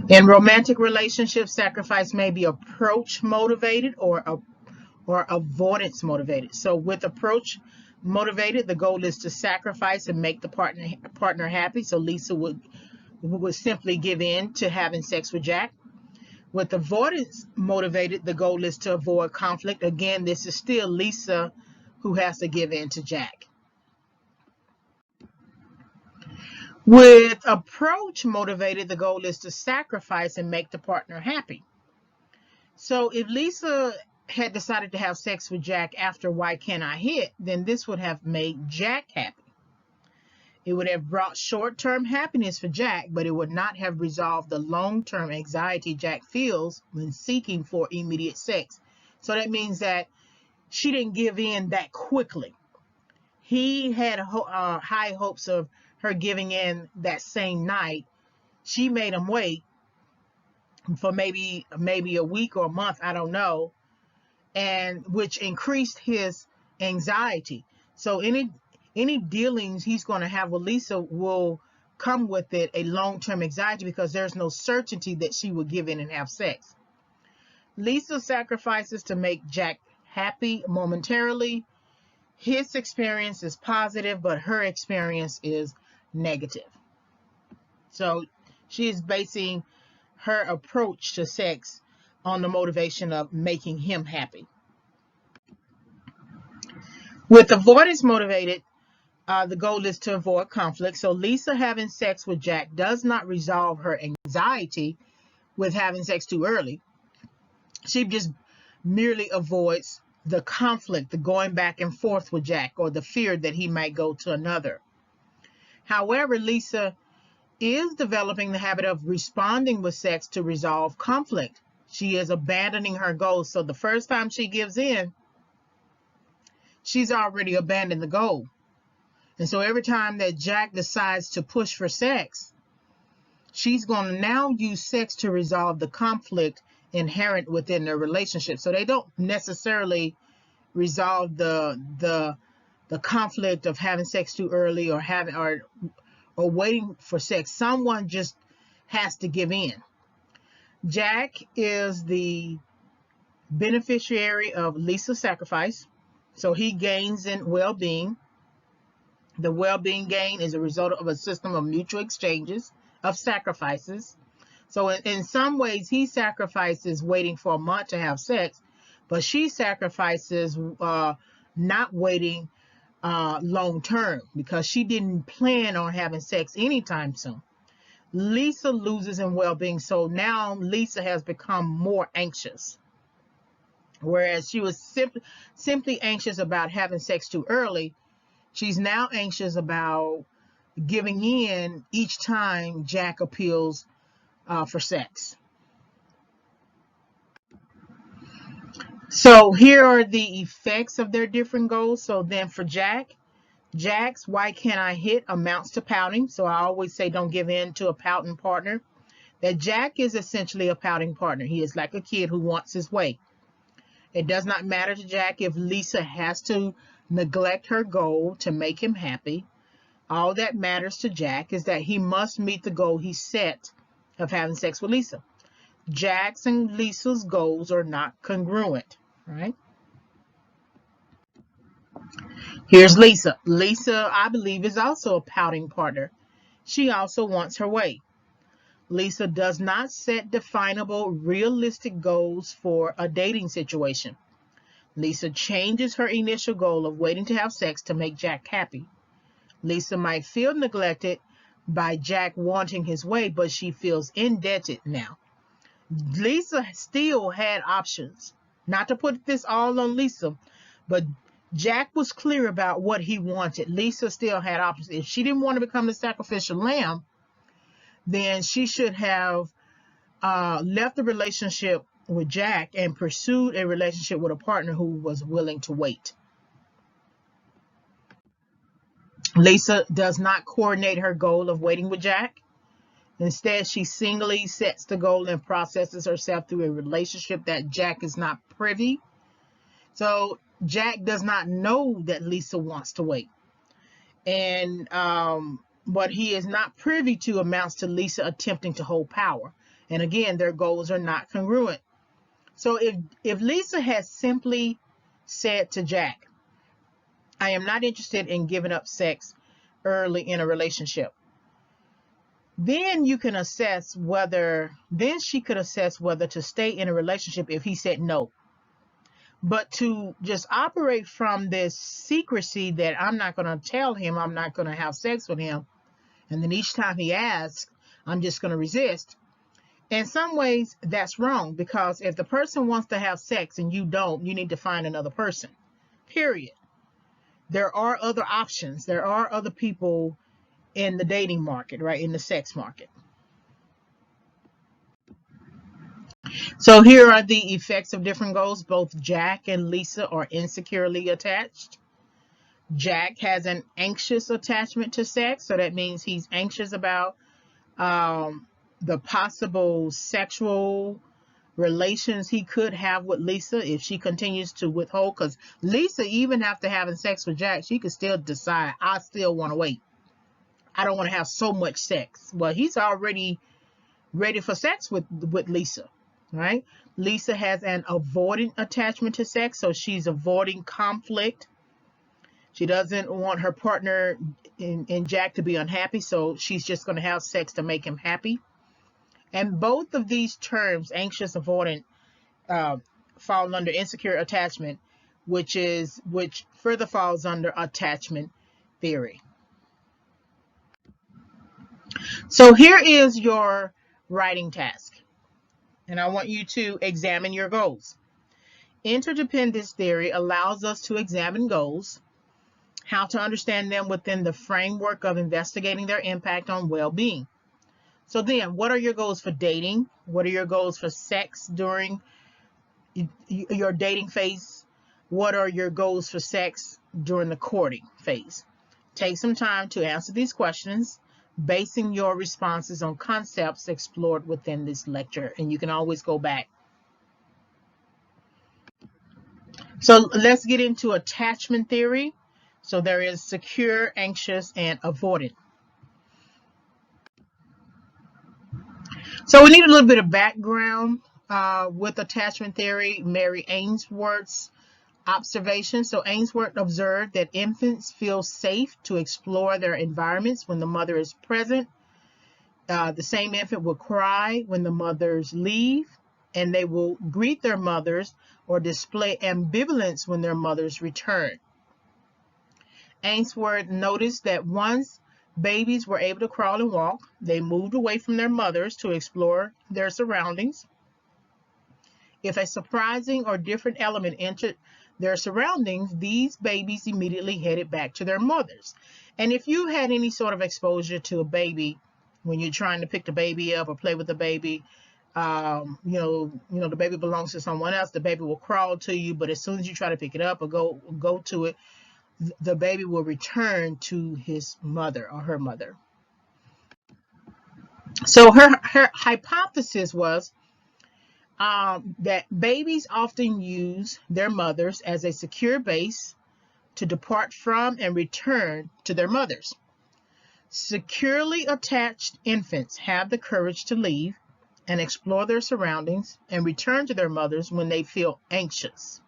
[SPEAKER 1] In romantic relationships, sacrifice may be approach motivated or avoidance motivated. So with approach motivated, the goal is to sacrifice and make the partner happy. So Lisa would simply give in to having sex with Jack. With avoidance motivated, the goal is to avoid conflict. Again, this is still Lisa who has to give in to Jack. With approach motivated, the goal is to sacrifice and make the partner happy. So if Lisa had decided to have sex with Jack after Why Can't I Hit, then this would have made Jack happy. It would have brought short-term happiness for Jack, but it would not have resolved the long-term anxiety Jack feels when seeking for immediate sex. So that means that she didn't give in that quickly. He had high hopes of her giving in that same night. She made him wait for maybe a week or a month, I don't know, and which increased his anxiety. So any dealings he's going to have with Lisa will come with it a long-term anxiety because there's no certainty that she will give in and have sex. Lisa sacrifices to make Jack happy momentarily. His experience is positive, but her experience is negative. So she is basing her approach to sex on the motivation of making him happy. With avoidance motivated, the goal is to avoid conflict. So Lisa having sex with Jack does not resolve her anxiety with having sex too early. She just merely avoids the conflict, the going back and forth with Jack, or the fear that he might go to another. However, Lisa is developing the habit of responding with sex to resolve conflict. She is abandoning her goals. So the first time she gives in, she's already abandoned the goal. And so every time that Jack decides to push for sex, she's going to now use sex to resolve the conflict inherent within their relationship. So they don't necessarily resolve the conflict of having sex too early or waiting for sex. Someone just has to give in. Jack is the beneficiary of Lisa's sacrifice, so he gains in well-being. The well-being gain is a result of a system of mutual exchanges of sacrifices. So in some ways, he sacrifices waiting for a month to have sex, but she sacrifices not waiting long term because she didn't plan on having sex anytime soon. Lisa loses in well-being, so now Lisa has become more anxious. Whereas she was simply anxious about having sex too early, she's now anxious about giving in each time Jack appeals for sex. So here are the effects of their different goals. So then for Jack's Why Can't I Hit amounts to pouting. So I always say don't give in to a pouting partner. That Jack is essentially a pouting partner. He is like a kid who wants his way. It does not matter to Jack if Lisa has to neglect her goal to make him happy. All that matters to Jack is that he must meet the goal he set of having sex with Lisa. Jack's and Lisa's goals are not congruent, right? Here's Lisa. Lisa, I believe, is also a pouting partner. She also wants her way. Lisa does not set definable, realistic goals for a dating situation. Lisa changes her initial goal of waiting to have sex to make Jack happy. Lisa might feel neglected by Jack wanting his way, but she feels indebted now. Lisa still had options. Not to put this all on Lisa, but Jack was clear about what he wanted. Lisa still had options. If she didn't want to become the sacrificial lamb, then she should have left the relationship with Jack and pursued a relationship with a partner who was willing to wait. Lisa does not coordinate her goal of waiting with Jack. Instead, she singly sets the goal and processes herself through a relationship that Jack is not privy. So Jack does not know that Lisa wants to wait. And what he is not privy to amounts to Lisa attempting to hold power. And again, their goals are not congruent. So if Lisa has simply said to Jack, I am not interested in giving up sex early in a relationship, then you can assess whether, then she could assess whether to stay in a relationship if he said no. But to just operate from this secrecy that I'm not going to tell him I'm not going to have sex with him, and then each time he asks, I'm just going to resist. In some ways, that's wrong, because if the person wants to have sex and you don't, you need to find another person, period. There are other options. There are other people in the dating market, right, in the sex market. So here are the effects of different goals. Both Jack and Lisa are insecurely attached. Jack has an anxious attachment to sex, so that means he's anxious about the possible sexual relations he could have with Lisa if she continues to withhold. Because Lisa, even after having sex with Jack, she could still decide, I still want to wait. I don't want to have so much sex. Well, he's already ready for sex with Lisa, right? Lisa has an avoidant attachment to sex, so she's avoiding conflict. She doesn't want her partner in Jack to be unhappy, so she's just going to have sex to make him happy. And both of these terms, anxious, avoidant, fall under insecure attachment, which further falls under attachment theory. So here is your writing task, and I want you to examine your goals. Interdependence theory allows us to examine goals, how to understand them within the framework of investigating their impact on well-being. So then, what are your goals for dating? What are your goals for sex during your dating phase? What are your goals for sex during the courting phase? Take some time to answer these questions, basing your responses on concepts explored within this lecture, and you can always go back. So let's get into attachment theory. So there is secure, anxious, and avoidant. So we need a little bit of background with attachment theory. Mary Ainsworth's observation. So Ainsworth observed that infants feel safe to explore their environments when the mother is present. The same infant will cry when the mothers leave, and they will greet their mothers or display ambivalence when their mothers return. Ainsworth noticed that once babies were able to crawl and walk, they moved away from their mothers to explore their surroundings. If a surprising or different element entered their surroundings, these babies immediately headed back to their mothers. And if you had any sort of exposure to a baby when you're trying to pick the baby up or play with the baby, the baby belongs to someone else, the baby will crawl to you, but as soon as you try to pick it up or go to it, the baby will return to his mother or her mother. So her hypothesis was that babies often use their mothers as a secure base to depart from and return to their mothers. Securely attached infants have the courage to leave and explore their surroundings and return to their mothers when they feel anxious.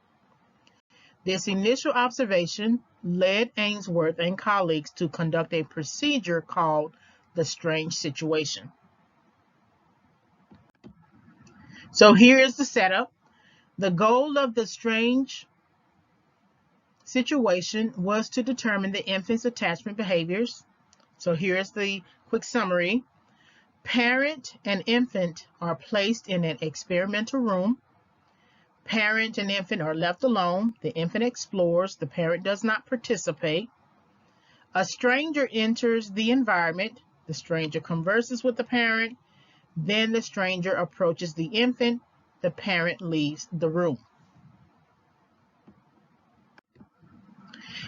[SPEAKER 1] This initial observation led Ainsworth and colleagues to conduct a procedure called the strange situation. So here is the setup. The goal of the strange situation was to determine the infant's attachment behaviors. So here's the quick summary. Parent and infant are placed in an experimental room. Parent and infant are left alone. The infant explores. The parent does not participate. A stranger enters the environment. The stranger converses with the parent. Then the stranger approaches the infant. The parent leaves the room.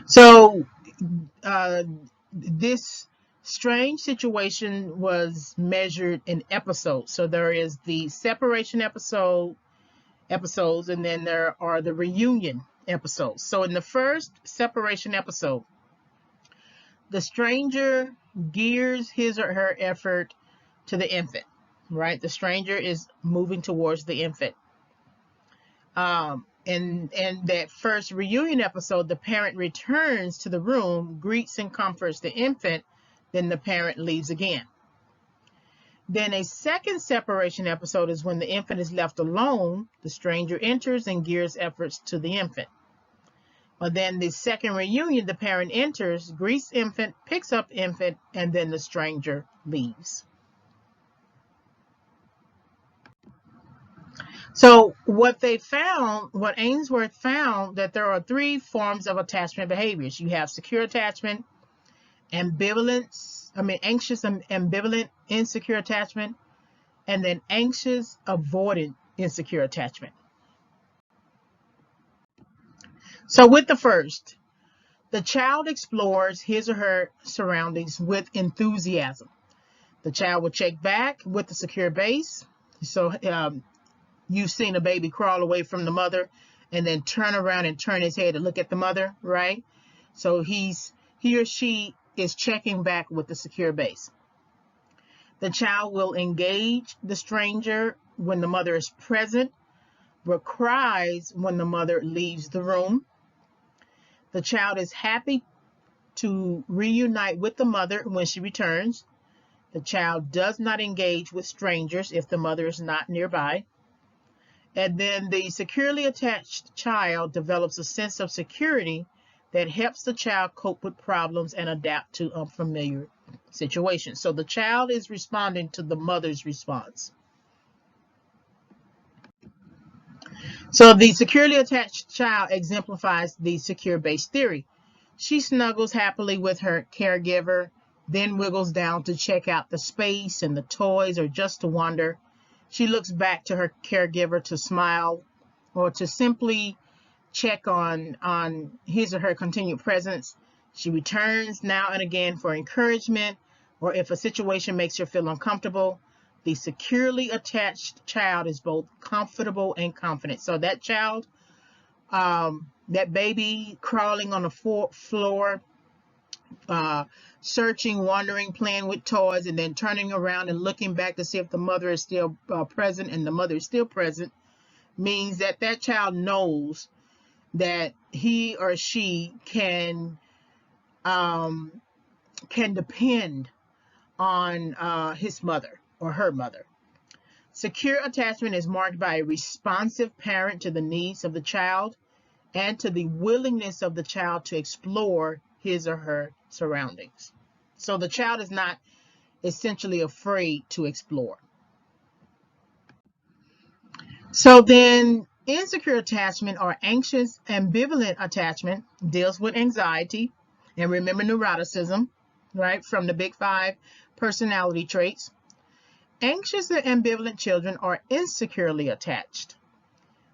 [SPEAKER 1] So this strange situation was measured in episodes. So there is the separation episodes, and then there are the reunion episodes. So in the first separation episode, the stranger gears his or her effort to the infant, right? The stranger is moving towards the infant. In that first reunion episode, the parent returns to the room, greets and comforts the infant, then the parent leaves again. Then a second separation episode is when the infant is left alone. The stranger enters and gears efforts to the infant. But then the second reunion, the parent enters, greets infant, picks up infant, and then the stranger leaves. So what Ainsworth found, that there are 3 forms of attachment behaviors. You have secure attachment, anxious, ambivalent, insecure attachment, and then anxious, avoidant, insecure attachment. So with the first, the child explores his or her surroundings with enthusiasm. The child will check back with the secure base. So you've seen a baby crawl away from the mother and then turn around and turn his head to look at the mother, right? So he or she is checking back with the secure base. The child will engage the stranger when the mother is present, but cries when the mother leaves the room. The child is happy to reunite with the mother when she returns. The child does not engage with strangers if the mother is not nearby. And then the securely attached child develops a sense of security that helps the child cope with problems and adapt to unfamiliar situations. So the child is responding to the mother's response. So the securely attached child exemplifies the secure base theory. She snuggles happily with her caregiver, then wiggles down to check out the space and the toys or just to wander. She looks back to her caregiver to smile or to simply check on his or her continued presence. She returns now and again for encouragement, or if a situation makes her feel uncomfortable. The securely attached child is both comfortable and confident. So that child, that baby crawling on the floor, searching, wandering, playing with toys, and then turning around and looking back to see if the mother is still present, and the mother is still present, means that that child knows that he or she can depend on his mother or her mother. Secure attachment is marked by a responsive parent to the needs of the child and to the willingness of the child to explore his or her surroundings. So the child is not essentially afraid to explore. So then insecure attachment or anxious ambivalent attachment deals with anxiety. And remember neuroticism, right, from the big 5 personality traits. Anxious and ambivalent children are insecurely attached.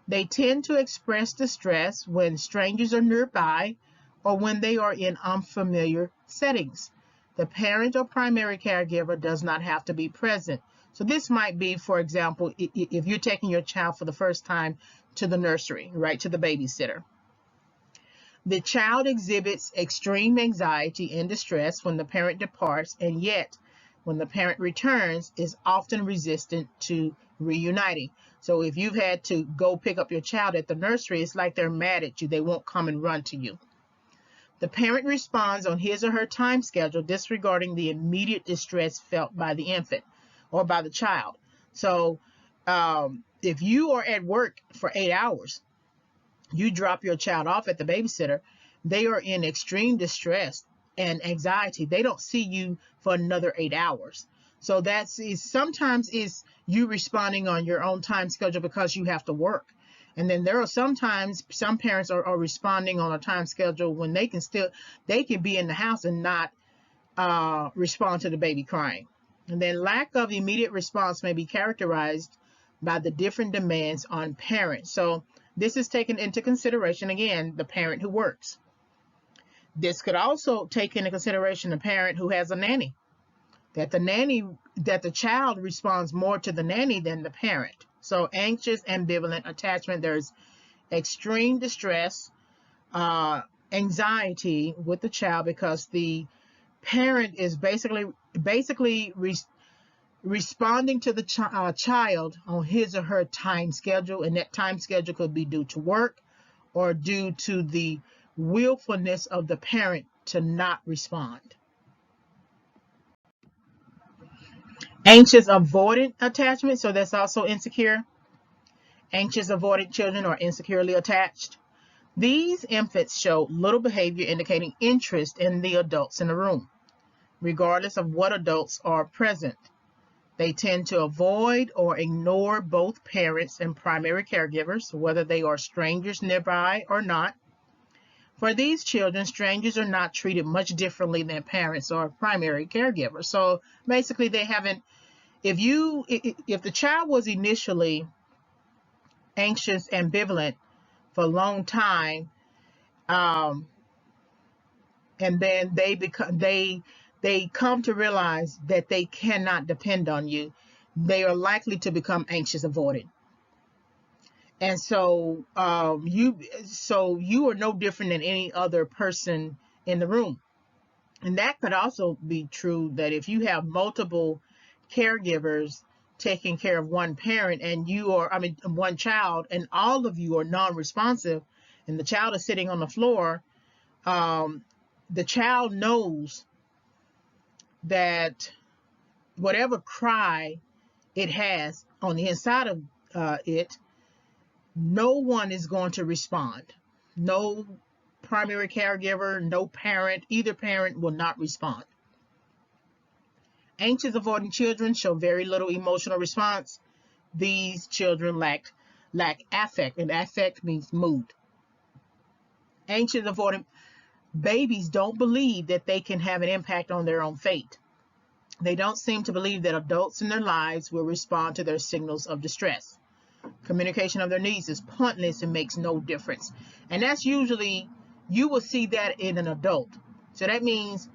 [SPEAKER 1] They tend to express distress when strangers are nearby or when they are in unfamiliar settings. The parent or primary caregiver does not have to be present. So this might be, for example, if you're taking your child for the first time to the nursery, right, to the babysitter. The child exhibits extreme anxiety and distress when the parent departs, and yet when the parent returns is often resistant to reuniting. So if you've had to go pick up your child at the nursery, it's like they're mad at you. They won't come and run to you. The parent responds on his or her time schedule, disregarding the immediate distress felt by the infant or by the child. So if you are at work for 8 hours, you drop your child off at the babysitter, they are in extreme distress and anxiety. They don't see you for another 8 hours. So sometimes is you responding on your own time schedule because you have to work. And then there are sometimes some parents are responding on a time schedule when they can be in the house and not respond to the baby crying. And then lack of immediate response may be characterized by the different demands on parents. So this is taken into consideration, again, the parent who works. This could also take into consideration a parent who has a nanny, that the child responds more to the nanny than the parent. So anxious, ambivalent attachment, there's extreme distress, anxiety with the child because the parent is basically responding to the child on his or her time schedule, and that time schedule could be due to work or due to the willfulness of the parent to not respond. Anxious avoidant attachment, so that's also insecure. Anxious avoidant children are insecurely attached. These infants show little behavior indicating interest in the adults in the room, regardless of what adults are present. They tend to avoid or ignore both parents and primary caregivers, whether they are strangers nearby or not. For these children, strangers are not treated much differently than parents or primary caregivers. So basically, they haven't. If the child was initially anxious, ambivalent for a long time, and then they come to realize that they cannot depend on you, they are likely to become anxious avoidant. And so you are no different than any other person in the room. And that could also be true that if you have multiple caregivers taking care of one parent and one child, and all of you are non-responsive and the child is sitting on the floor, the child knows that whatever cry it has on the inside of it, no one is going to respond. No primary caregiver, no parent, either parent will not respond. Anxious avoidant children show very little emotional response. These children lack affect, and affect means mood. Anxious avoidant babies don't believe that they can have an impact on their own fate. They don't seem to believe that adults in their lives will respond to their signals of distress. Communication of their needs is pointless and makes no difference. And that's usually, you will see that in an adult. So that means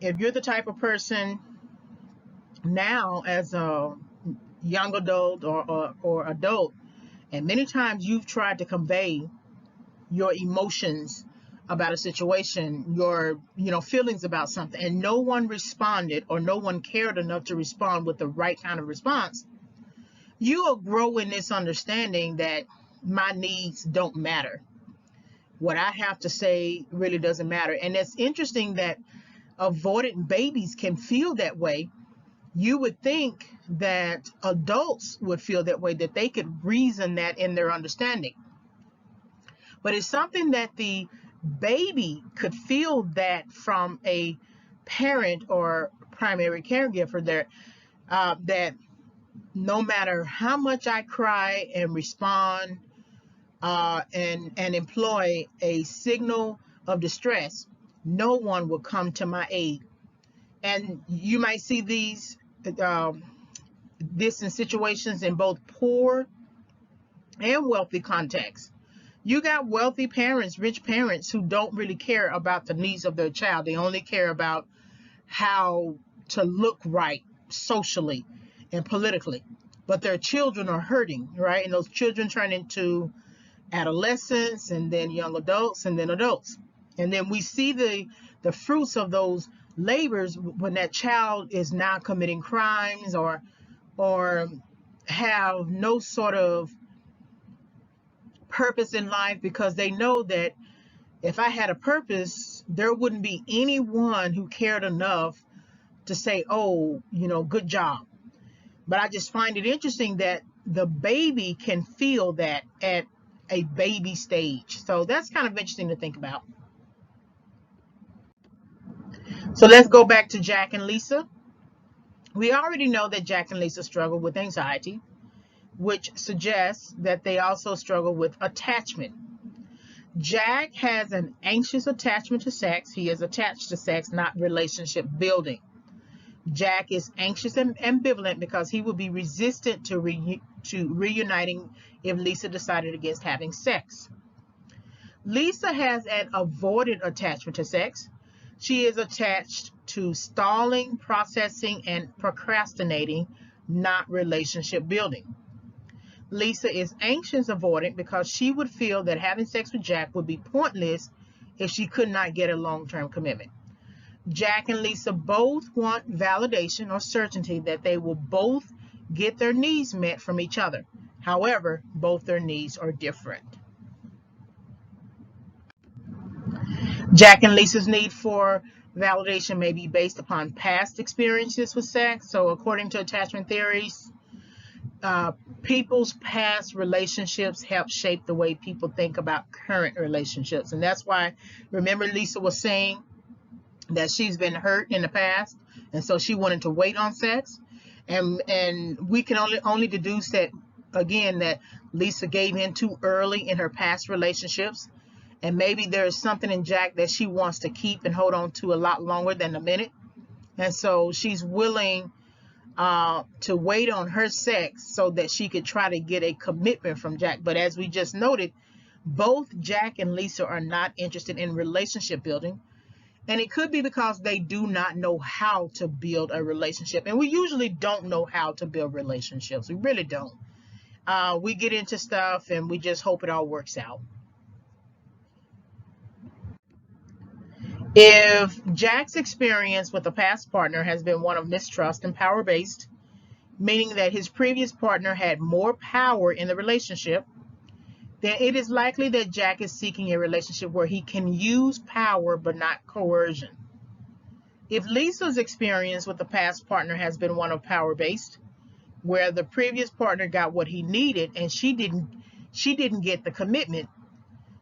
[SPEAKER 1] if you're the type of person now as a young adult or adult, and many times you've tried to convey your emotions about a situation, your feelings about something, and no one responded or no one cared enough to respond with the right kind of response, you will grow in this understanding that my needs don't matter. What I have to say really doesn't matter. And it's interesting that avoidant babies can feel that way. You would think that adults would feel that way, that they could reason that in their understanding. But it's something that the baby could feel that from a parent or primary caregiver there, that no matter how much I cry and respond and employ a signal of distress, no one will come to my aid. And you might see this in situations in both poor and wealthy contexts. You got wealthy parents, rich parents who don't really care about the needs of their child. They only care about how to look right socially and politically. But their children are hurting, right? And those children turn into adolescents and then young adults and then adults. And then we see the fruits of those labors when that child is now committing crimes or have no sort of purpose in life, because they know that if I had a purpose, there wouldn't be anyone who cared enough to say, oh, good job. But I just find it interesting that the baby can feel that at a baby stage. So that's kind of interesting to think about. So let's go back to Jack and Lisa. We already know that Jack and Lisa struggle with anxiety, which suggests that they also struggle with attachment. Jack has an anxious attachment to sex. He is attached to sex, not relationship building. Jack is anxious and ambivalent because he would be resistant to reuniting if Lisa decided against having sex. Lisa has an avoidant attachment to sex. She is attached to stalling, processing, and procrastinating, not relationship building. Lisa is anxious avoidant because she would feel that having sex with Jack would be pointless if she could not get a long-term commitment. Jack and Lisa both want validation or certainty that they will both get their needs met from each other. However, both their needs are different. Jack and Lisa's need for validation may be based upon past experiences with sex. So according to attachment theories, people's past relationships help shape the way people think about current relationships. And that's why, remember, Lisa was saying that she's been hurt in the past, and so she wanted to wait on sex. And we can only deduce that, again, that Lisa gave in too early in her past relationships. And maybe there's something in Jack that she wants to keep and hold on to a lot longer than a minute. And so she's willing to wait on her sex so that she could try to get a commitment from Jack. But as we just noted, both Jack and Lisa are not interested in relationship building. And it could be because they do not know how to build a relationship. And we usually don't know how to build relationships. We really don't. We get into stuff and we just hope it all works out. If Jack's experience with a past partner has been one of mistrust and power-based, meaning that his previous partner had more power in the relationship, then it is likely that Jack is seeking a relationship where he can use power but not coercion. If Lisa's experience with the past partner has been one of power-based, where the previous partner got what he needed and she didn't get the commitment,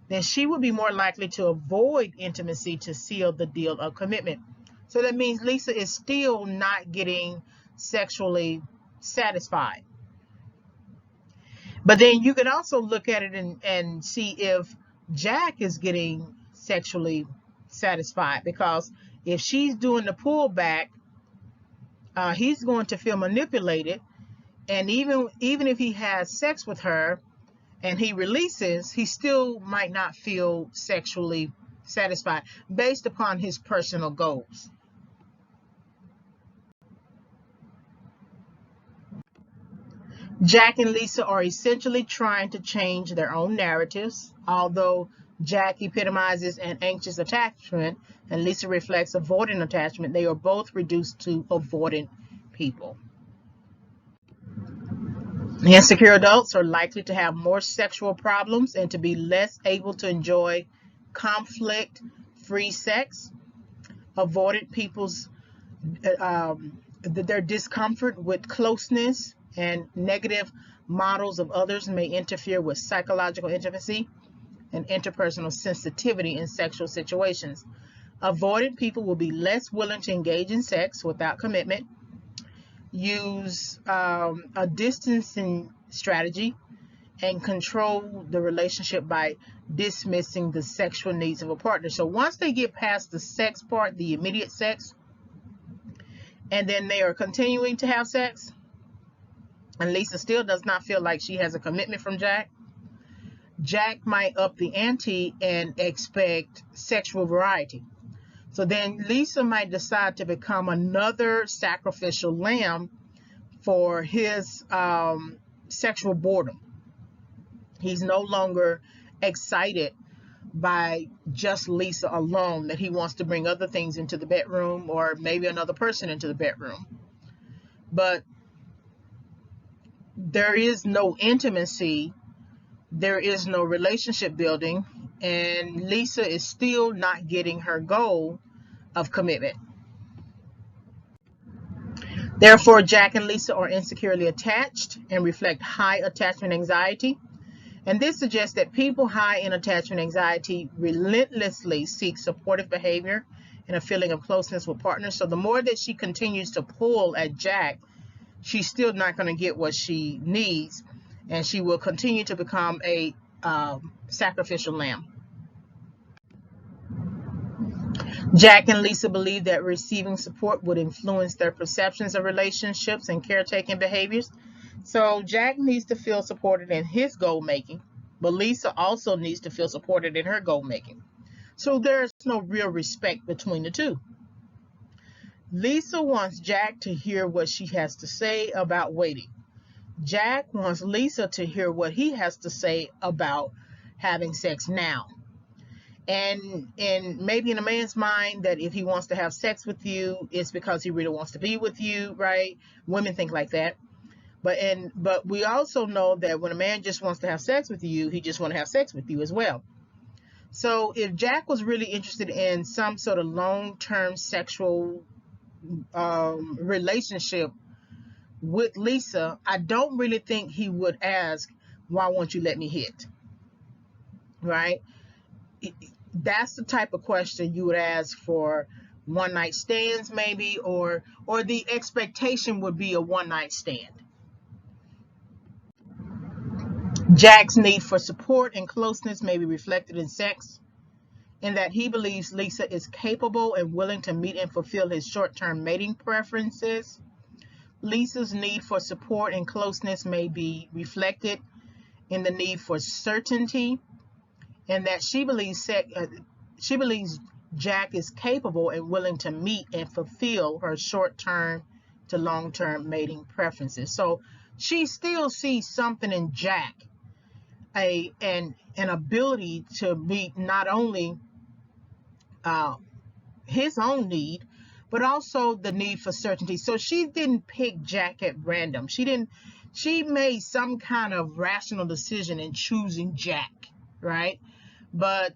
[SPEAKER 1] then she would be more likely to avoid intimacy to seal the deal of commitment. So that means Lisa is still not getting sexually satisfied. But then you can also look at it and see if Jack is getting sexually satisfied, because if she's doing the pullback, he's going to feel manipulated. And even if he has sex with her and he releases, he still might not feel sexually satisfied based upon his personal goals. Jack and Lisa are essentially trying to change their own narratives. Although Jack epitomizes an anxious attachment and Lisa reflects avoidant attachment, they are both reduced to avoidant people. Insecure adults are likely to have more sexual problems and to be less able to enjoy conflict-free sex. Avoidant people's their discomfort with closeness and negative models of others may interfere with psychological intimacy and interpersonal sensitivity in sexual situations. Avoidant people will be less willing to engage in sex without commitment, use a distancing strategy, and control the relationship by dismissing the sexual needs of a partner. So once they get past the sex part, the immediate sex, and then they are continuing to have sex, and Lisa still does not feel like she has a commitment from Jack, Jack might up the ante and expect sexual variety. So then Lisa might decide to become another sacrificial lamb for his sexual boredom. He's no longer excited by just Lisa alone, that he wants to bring other things into the bedroom or maybe another person into the bedroom. But there is no intimacy, there is no relationship building, and Lisa is still not getting her goal of commitment. Therefore, Jack and Lisa are insecurely attached and reflect high attachment anxiety. And this suggests that people high in attachment anxiety relentlessly seek supportive behavior and a feeling of closeness with partners. So the more that she continues to pull at Jack, she's still not going to get what she needs, and she will continue to become a sacrificial lamb. Jack and Lisa believe that receiving support would influence their perceptions of relationships and caretaking behaviors. So Jack needs to feel supported in his goal making, but Lisa also needs to feel supported in her goal making. So there's no real respect between the two. Lisa wants Jack to hear what she has to say about waiting. Jack wants Lisa to hear what he has to say about having sex now. And maybe in a man's mind that if he wants to have sex with you, it's because he really wants to be with you, right? Women think like that. But we also know that when a man just wants to have sex with you, he just wants to have sex with you as well. So if Jack was really interested in some sort of long-term sexual relationship with Lisa, I don't really think he would ask, why won't you let me hit? Right? That's the type of question you would ask for one night stands, maybe, or the expectation would be a one night stand. Jack's need for support and closeness may be reflected in sex, in that he believes Lisa is capable and willing to meet and fulfill his short-term mating preferences. Lisa's need for support and closeness may be reflected in the need for certainty, and that she believes Jack is capable and willing to meet and fulfill her short-term to long-term mating preferences. So she still sees something in Jack, an ability to meet not only his own need, but also the need for certainty. So she didn't pick Jack at random. She made some kind of rational decision in choosing Jack, right? But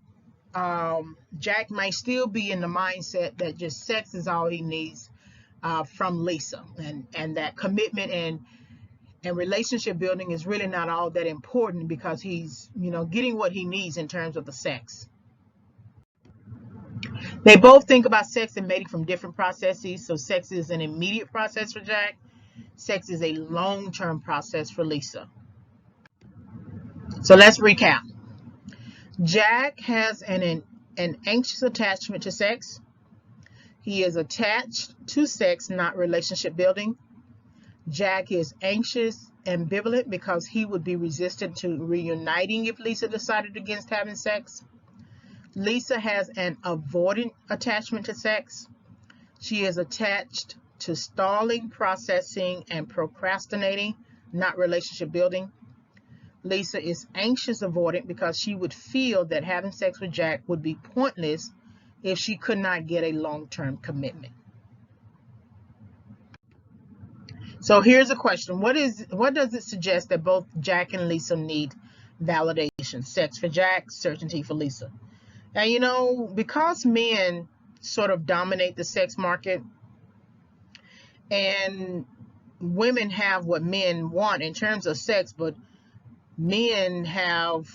[SPEAKER 1] Jack might still be in the mindset that just sex is all he needs from Lisa, and that commitment and relationship building is really not all that important because he's, getting what he needs in terms of the sex. They both think about sex and mating from different processes. So sex is an immediate process for Jack. Sex is a long-term process for Lisa. So let's recap. Jack has an anxious attachment to sex. He is attached to sex, not relationship building. Jack is anxious-ambivalent because he would be resistant to reuniting if Lisa decided against having sex. Lisa has an avoidant attachment to sex. She is attached to stalling, processing, and procrastinating, not relationship building. Lisa is anxious avoidant because she would feel that having sex with Jack would be pointless if she could not get a long-term commitment. So here's a question. What does it suggest that both Jack and Lisa need validation? Sex for Jack, certainty for Lisa. Now, because men sort of dominate the sex market and women have what men want in terms of sex, but men have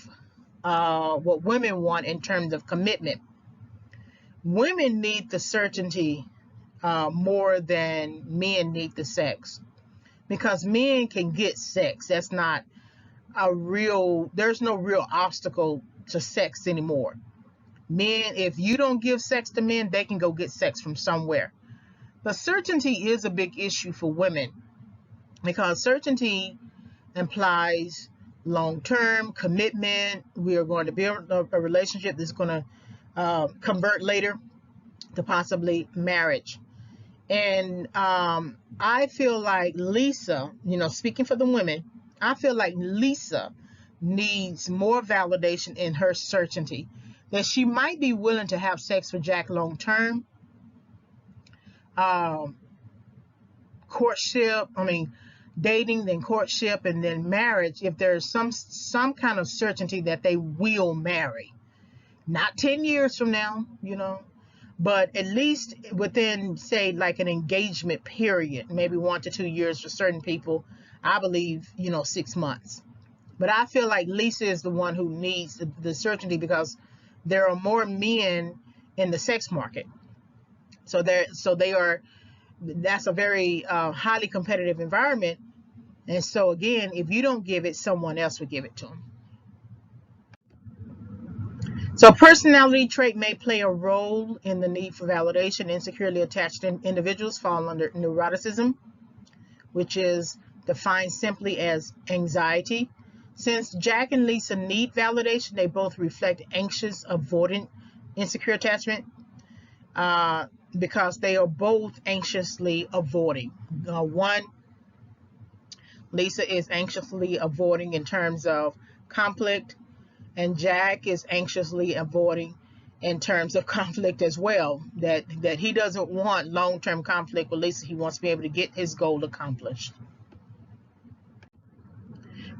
[SPEAKER 1] what women want in terms of commitment. Women need the certainty more than men need the sex, because men can get sex. That's not there's no real obstacle to sex anymore. Men, if you don't give sex to men, they can go get sex from somewhere. But certainty is a big issue for women, because certainty implies long-term commitment. We are going to build a relationship that's going to convert later to possibly marriage. And I feel like Lisa, speaking for the women, I feel like Lisa needs more validation in her certainty, that she might be willing to have sex with Jack long-term. Courtship, dating, then courtship, and then marriage, if there's some kind of certainty that they will marry. Not 10 years from now, but at least within, say, like an engagement period, maybe 1 to 2 years for certain people. I believe, 6 months. But I feel like Lisa is the one who needs the certainty, because there are more men in the sex market. So they are, that's a very highly competitive environment. And so again, if you don't give it, someone else will give it to them. So personality trait may play a role in the need for validation. Insecurely attached individuals fall under neuroticism, which is defined simply as anxiety. Since Jack and Lisa need validation, they both reflect anxious, avoidant, insecure attachment, because they are both anxiously avoiding. One, Lisa is anxiously avoiding in terms of conflict, and Jack is anxiously avoiding in terms of conflict as well. That he doesn't want long-term conflict with Lisa. He wants to be able to get his goal accomplished.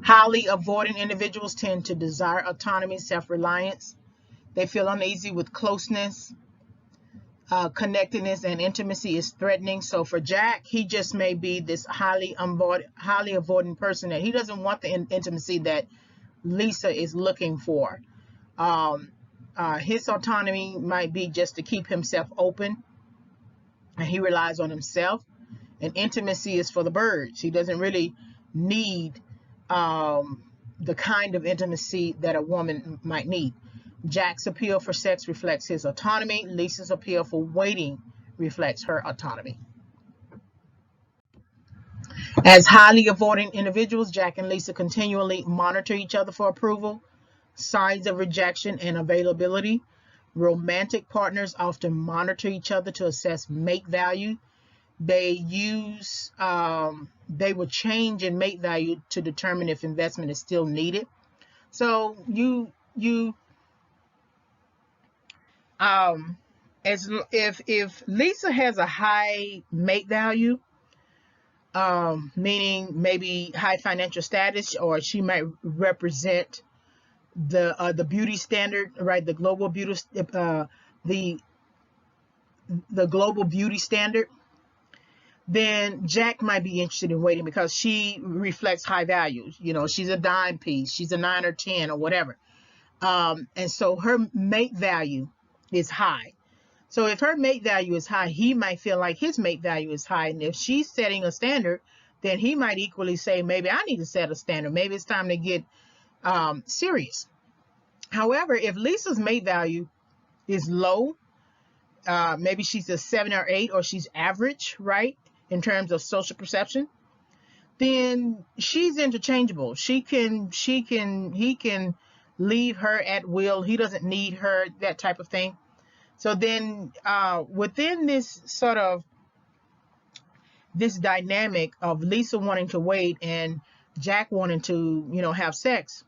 [SPEAKER 1] Highly avoidant individuals tend to desire autonomy, self-reliance. They feel uneasy with closeness, connectedness, and intimacy is threatening. So for Jack, he just may be this highly avoidant person, that he doesn't want the intimacy that Lisa is looking for. His autonomy might be just to keep himself open, and he relies on himself. And intimacy is for the birds. He doesn't really need the kind of intimacy that a woman might need. Jack's appeal for sex reflects his autonomy. Lisa's appeal for waiting reflects her autonomy. As highly avoidant individuals, Jack and Lisa continually monitor each other for approval, signs of rejection, and availability. Romantic partners often monitor each other to assess mate value. They will change in mate value to determine if investment is still needed. So if Lisa has a high mate value, meaning maybe high financial status, or she might represent the beauty standard, right? The global beauty the global beauty standard. Then Jack might be interested in waiting because she reflects high values. You know, she's a dime piece, she's a 9 or 10 or whatever. And so her mate value is high. So if her mate value is high, he might feel like his mate value is high. And if she's setting a standard, then he might equally say, maybe I need to set a standard. Maybe it's time to get serious. However, if Lisa's mate value is low, maybe she's a 7 or 8, or she's average, right, in terms of social perception, then she's interchangeable. He can leave her at will. He doesn't need her, that type of thing. So then within this sort of this dynamic of Lisa wanting to wait and Jack wanting to, have sex,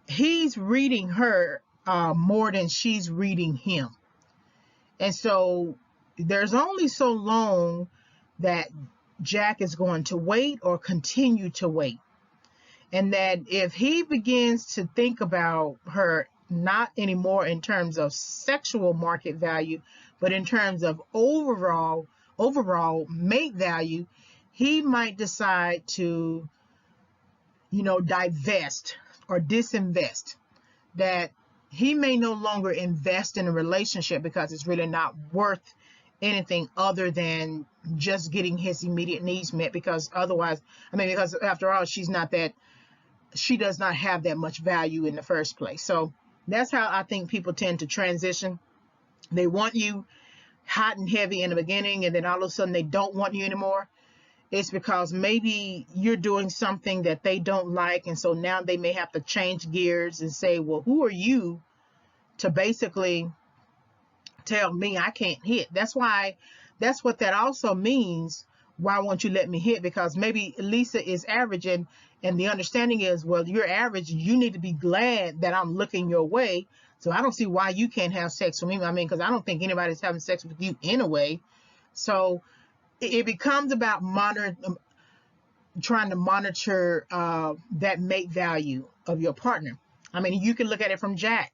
[SPEAKER 1] he's reading her more than she's reading him. And so there's only so long that Jack is going to wait or continue to wait. And that if he begins to think about her not anymore in terms of sexual market value, but in terms of overall mate value, he might decide to, divest or disinvest. That he may no longer invest in a relationship because it's really not worth anything other than just getting his immediate needs met, because otherwise, because after all, she does not have that much value in the first place. So that's how I think people tend to transition. They want you hot and heavy in the beginning, and then all of a sudden they don't want you anymore. It's because maybe you're doing something that they don't like, and so now they may have to change gears and say, well, who are you to basically tell me I can't hit? That's what that also means. Why won't you let me hit? Because maybe Lisa is average, and the understanding is, well, you're average, you need to be glad that I'm looking your way. So I don't see why you can't have sex with me. Because I don't think anybody's having sex with you anyway. So it becomes about trying to monitor that mate value of your partner. You can look at it from Jack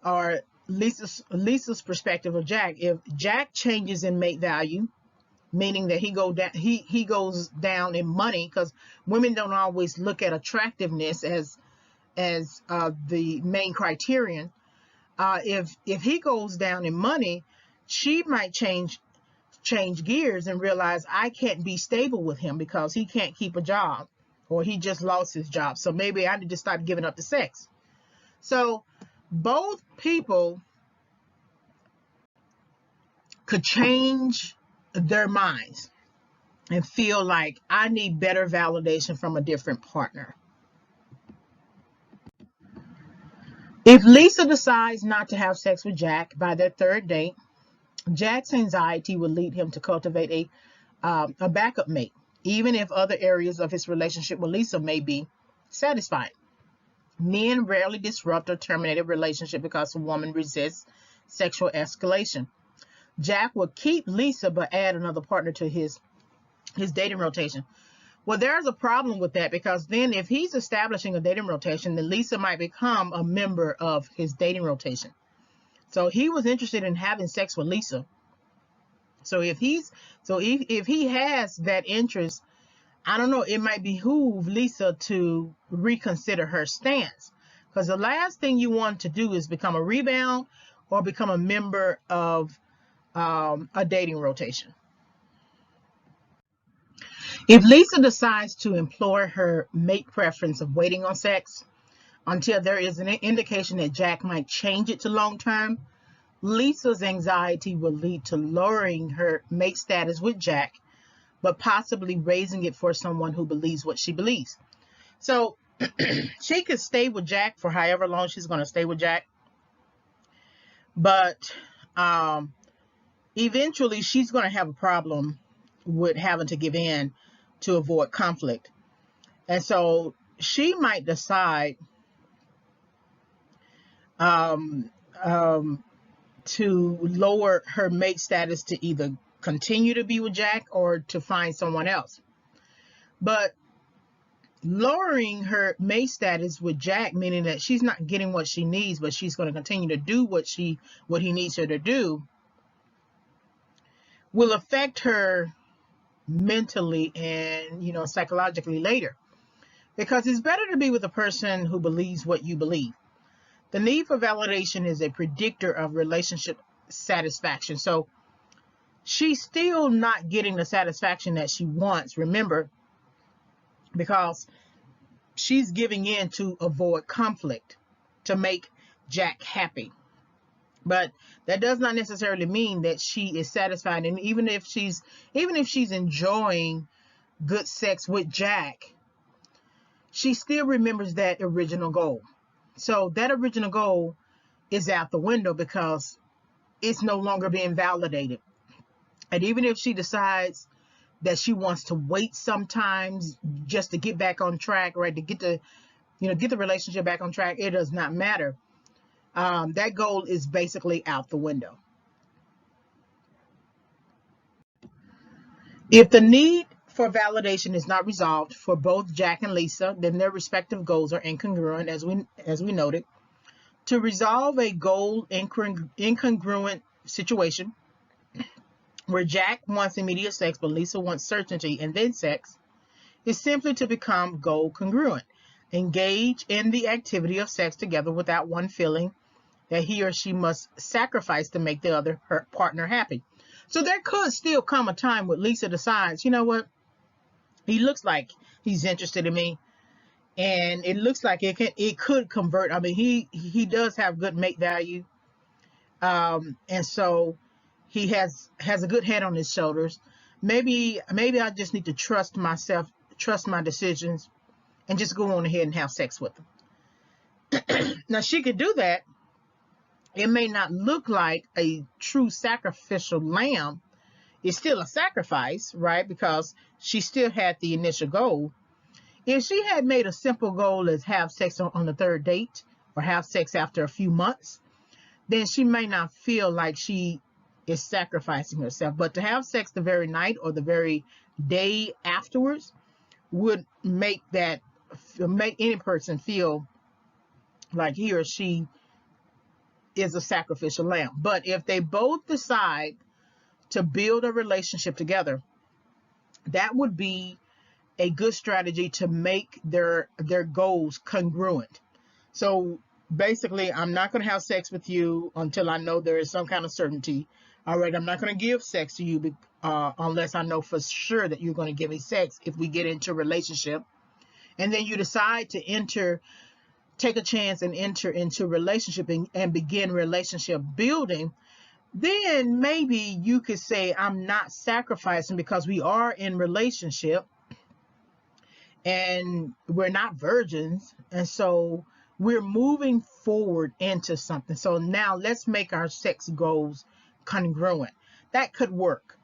[SPEAKER 1] or Lisa's perspective of Jack. If Jack changes in mate value, meaning that he goes down in money, because women don't always look at attractiveness as the main criterion. If he goes down in money, she might change gears and realize, I can't be stable with him because he can't keep a job, or he just lost his job, so maybe I need to stop giving up the sex. So both people could change their minds and feel like, I need better validation from a different partner. If Lisa decides not to have sex with Jack by their third date, Jack's anxiety will lead him to cultivate a backup mate, even if other areas of his relationship with Lisa may be satisfied. Men rarely disrupt or terminate a relationship because a woman resists sexual escalation. Jack will keep Lisa but add another partner to his dating rotation. Well, there's a problem with that, because then if he's establishing a dating rotation, then Lisa might become a member of his dating rotation. So he was interested in having sex with Lisa. So if he has that interest, I don't know, it might behoove Lisa to reconsider her stance, because the last thing you want to do is become a rebound or become a member of a dating rotation. If Lisa decides to employ her mate preference of waiting on sex until there is an indication that Jack might change it to long term, Lisa's anxiety will lead to lowering her mate status with Jack, but possibly raising it for someone who believes what she believes. So she could stay with Jack for however long she's going to stay with Jack, but eventually she's going to have a problem with having to give in to avoid conflict. And so she might decide to lower her mate status to either continue to be with Jack or to find someone else. But lowering her mate status with Jack, meaning that she's not getting what she needs, but she's going to continue to do what he needs her to do, will affect her mentally and psychologically later, because it's better to be with a person who believes what you believe. The need for validation is a predictor of relationship satisfaction. So she's still not getting the satisfaction that she wants, remember, because she's giving in to avoid conflict, to make Jack happy. But that does not necessarily mean that she is satisfied. And even if she's enjoying good sex with Jack, she still remembers that original goal. So that original goal is out the window because it's no longer being validated. And even if she decides that she wants to wait sometimes just to get back on track, right, to get the relationship back on track, it does not matter. That goal is basically out the window. If the need for validation is not resolved for both Jack and Lisa, then their respective goals are incongruent, as we noted. To resolve a goal incongruent situation where Jack wants immediate sex but Lisa wants certainty and then sex is simply to become goal congruent. Engage in the activity of sex together without one feeling that he or she must sacrifice to make the other partner happy. So there could still come a time when Lisa decides, you know what, he looks like he's interested in me, and it looks like it could convert. I mean, he does have good mate value, and so he has a good head on his shoulders. Maybe I just need to trust myself, trust my decisions, and just go on ahead and have sex with him. Now she could do that. It may not look like a true sacrificial lamb. It's still a sacrifice, right? Because she still had the initial goal. If she had made a simple goal as have sex on the third date or have sex after a few months, then she may not feel like she is sacrificing herself. But to have sex the very night or the very day afterwards would make any person feel like he or she is a sacrificial lamb. But if they both decide to build a relationship together, that would be a good strategy to make their goals congruent. So basically, I'm not going to have sex with you until I know there is some kind of certainty. All right, I'm not going to give sex to you unless I know for sure that you're going to give me sex if we get into a relationship. And then you decide to take a chance and enter into a relationship and begin relationship building. Then maybe you could say, I'm not sacrificing because we are in relationship and we're not virgins. And so we're moving forward into something. So now let's make our sex goals congruent. That could work.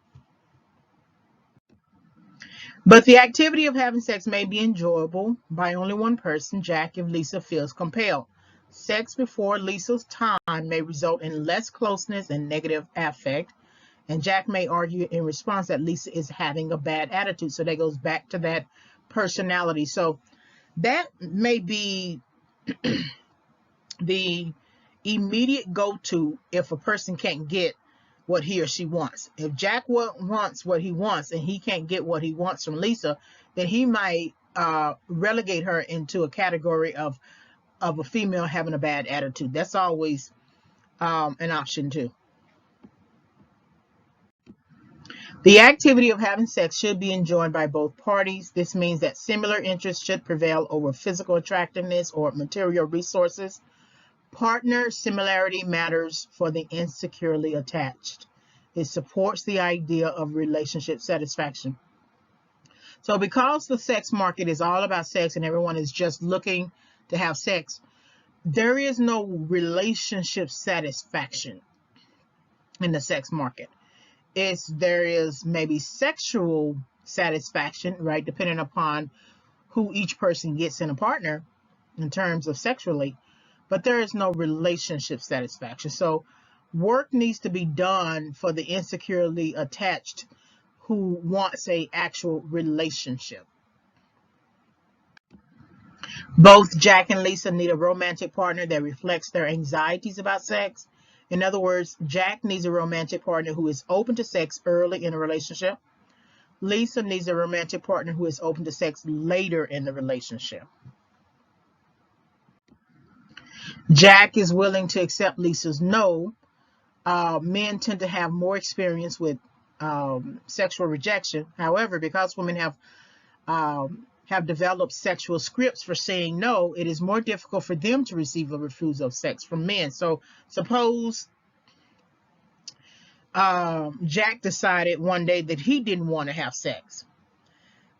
[SPEAKER 1] But the activity of having sex may be enjoyable by only one person, Jack, if Lisa feels compelled. Sex before Lisa's time may result in less closeness and negative affect. And Jack may argue in response that Lisa is having a bad attitude. So that goes back to that personality. So that may be the immediate go-to if a person can't get what he or she wants. If Jack wants what he wants and he can't get what he wants from Lisa, then he might relegate her into a category of a female having a bad attitude. That's always an option too. The activity of having sex should be enjoyed by both parties. This means that similar interests should prevail over physical attractiveness or material resources. Partner similarity matters for the insecurely attached. It supports the idea of relationship satisfaction. So because the sex market is all about sex and everyone is just looking to have sex, there is no relationship satisfaction in the sex market. There is maybe sexual satisfaction, right, depending upon who each person gets in a partner in terms of sexually, but there is no relationship satisfaction. So work needs to be done for the insecurely attached who wants a actual relationship. Both Jack and Lisa need a romantic partner that reflects their anxieties about sex. In other words, Jack needs a romantic partner who is open to sex early in a relationship. Lisa needs a romantic partner who is open to sex later in the relationship. Jack is willing to accept Lisa's no. Men tend to have more experience with sexual rejection. However, because women have developed sexual scripts for saying no, it is more difficult for them to receive a refusal of sex from men. So suppose Jack decided one day that he didn't want to have sex.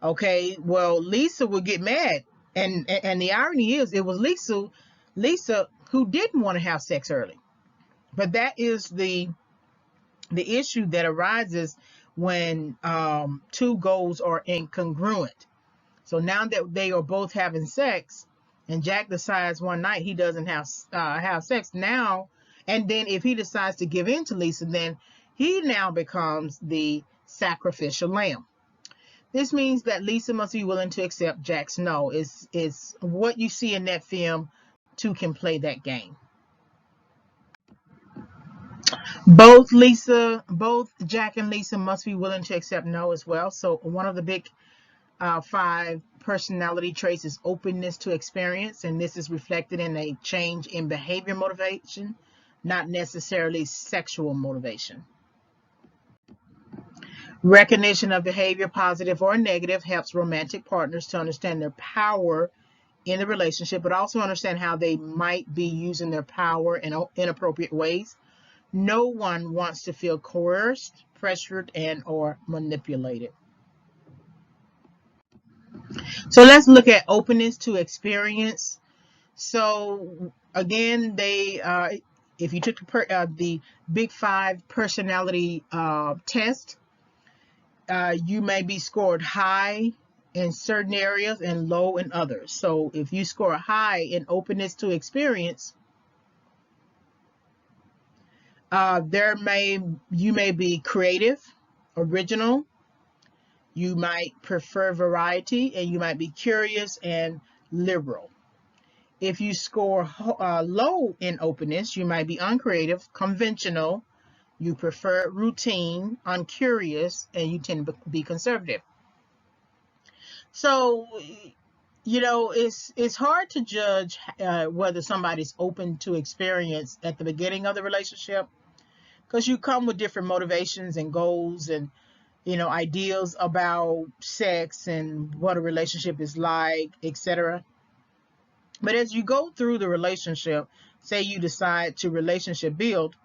[SPEAKER 1] Okay, well, Lisa would get mad. And the irony is it was Lisa who didn't want to have sex early. But that is the issue that arises when two goals are incongruent. So now that they are both having sex, and Jack decides one night he doesn't have sex now, and then if he decides to give in to Lisa, then he now becomes the sacrificial lamb. This means that Lisa must be willing to accept Jack's no. It's what you see in that film. Two can play that game. Both Jack and Lisa must be willing to accept no as well. So one of the big 5 personality traits is openness to experience, and this is reflected in a change in behavior motivation, not necessarily sexual motivation. Recognition of behavior, positive or negative, helps romantic partners to understand their power in the relationship, but also understand how they might be using their power in inappropriate ways. No one wants to feel coerced, pressured, and or manipulated. So let's look at openness to experience. So again, if you took the Big 5 personality test, you may be scored high in certain areas and low in others. So if you score high in openness to experience, you may be creative, original. You might prefer variety, and you might be curious and liberal. If you score low in openness, you might be uncreative, conventional, You prefer routine, uncurious, and you tend to be conservative. So, it's hard to judge whether somebody's open to experience at the beginning of the relationship, because you come with different motivations and goals and ideals about sex and what a relationship is like, etc. But as you go through the relationship, say you decide to relationship build,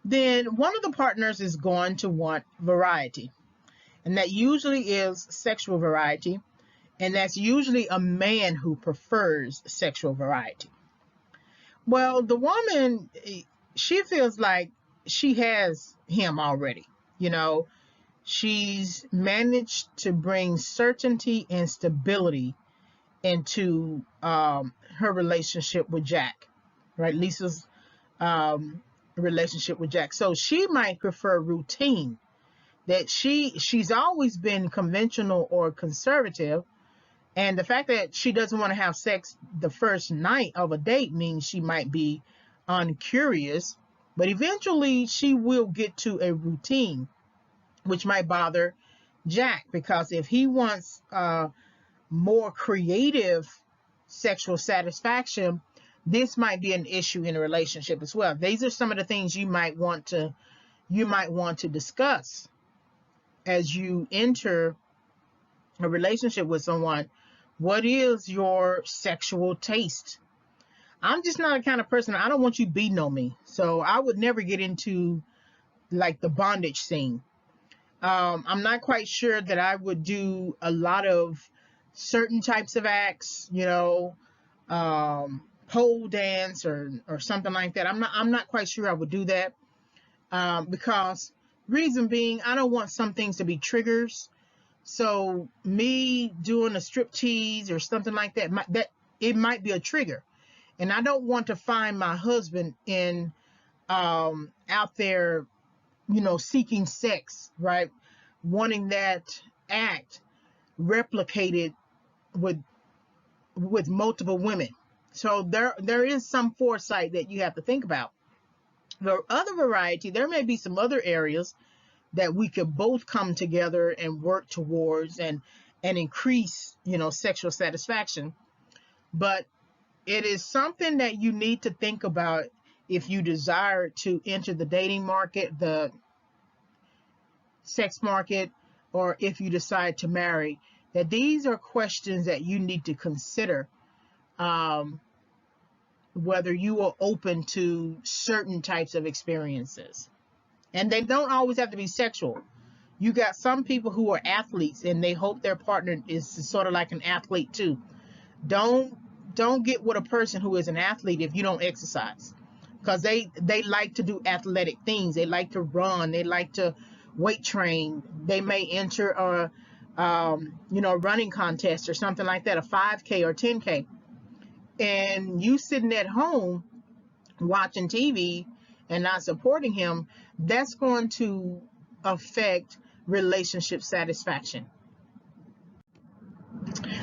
[SPEAKER 1] then one of the partners is going to want variety. And that usually is sexual variety. And that's usually a man who prefers sexual variety. Well, the woman, she feels like she has him already. She's managed to bring certainty and stability into her relationship with Jack, right? Lisa's relationship with Jack. So she might prefer routine, that she's always been conventional or conservative, and the fact that she doesn't want to have sex the first night of a date means she might be uncurious, but eventually she will get to a routine, which might bother Jack, because if he wants more creative sexual satisfaction, this might be an issue in a relationship as well. These are some of the things you might want to discuss as you enter a relationship with someone. What is your sexual taste? I'm just not the kind of person, I don't want you beating on me. So I would never get into like the bondage scene. I'm not quite sure that I would do a lot of certain types of acts, pole dance or something like that. I'm not quite sure I would do that, because reason being, I don't want some things to be triggers. So me doing a strip tease or something like that, it might be a trigger, and I don't want to find my husband in out there, seeking sex, right? Wanting that act replicated with multiple women. So there is some foresight that you have to think about. The other variety, there may be some other areas that we could both come together and work towards and increase, sexual satisfaction. But it is something that you need to think about if you desire to enter the dating market, the sex market, or if you decide to marry, that these are questions that you need to consider, whether you are open to certain types of experiences. And they don't always have to be sexual. You got some people who are athletes and they hope their partner is sort of like an athlete too. Don't get with a person who is an athlete if you don't exercise, because they like to do athletic things. They like to run. They like to weight train. They may enter a running contest or something like that, a 5K or 10K, and you sitting at home watching TV and not supporting him. That's going to affect relationship satisfaction.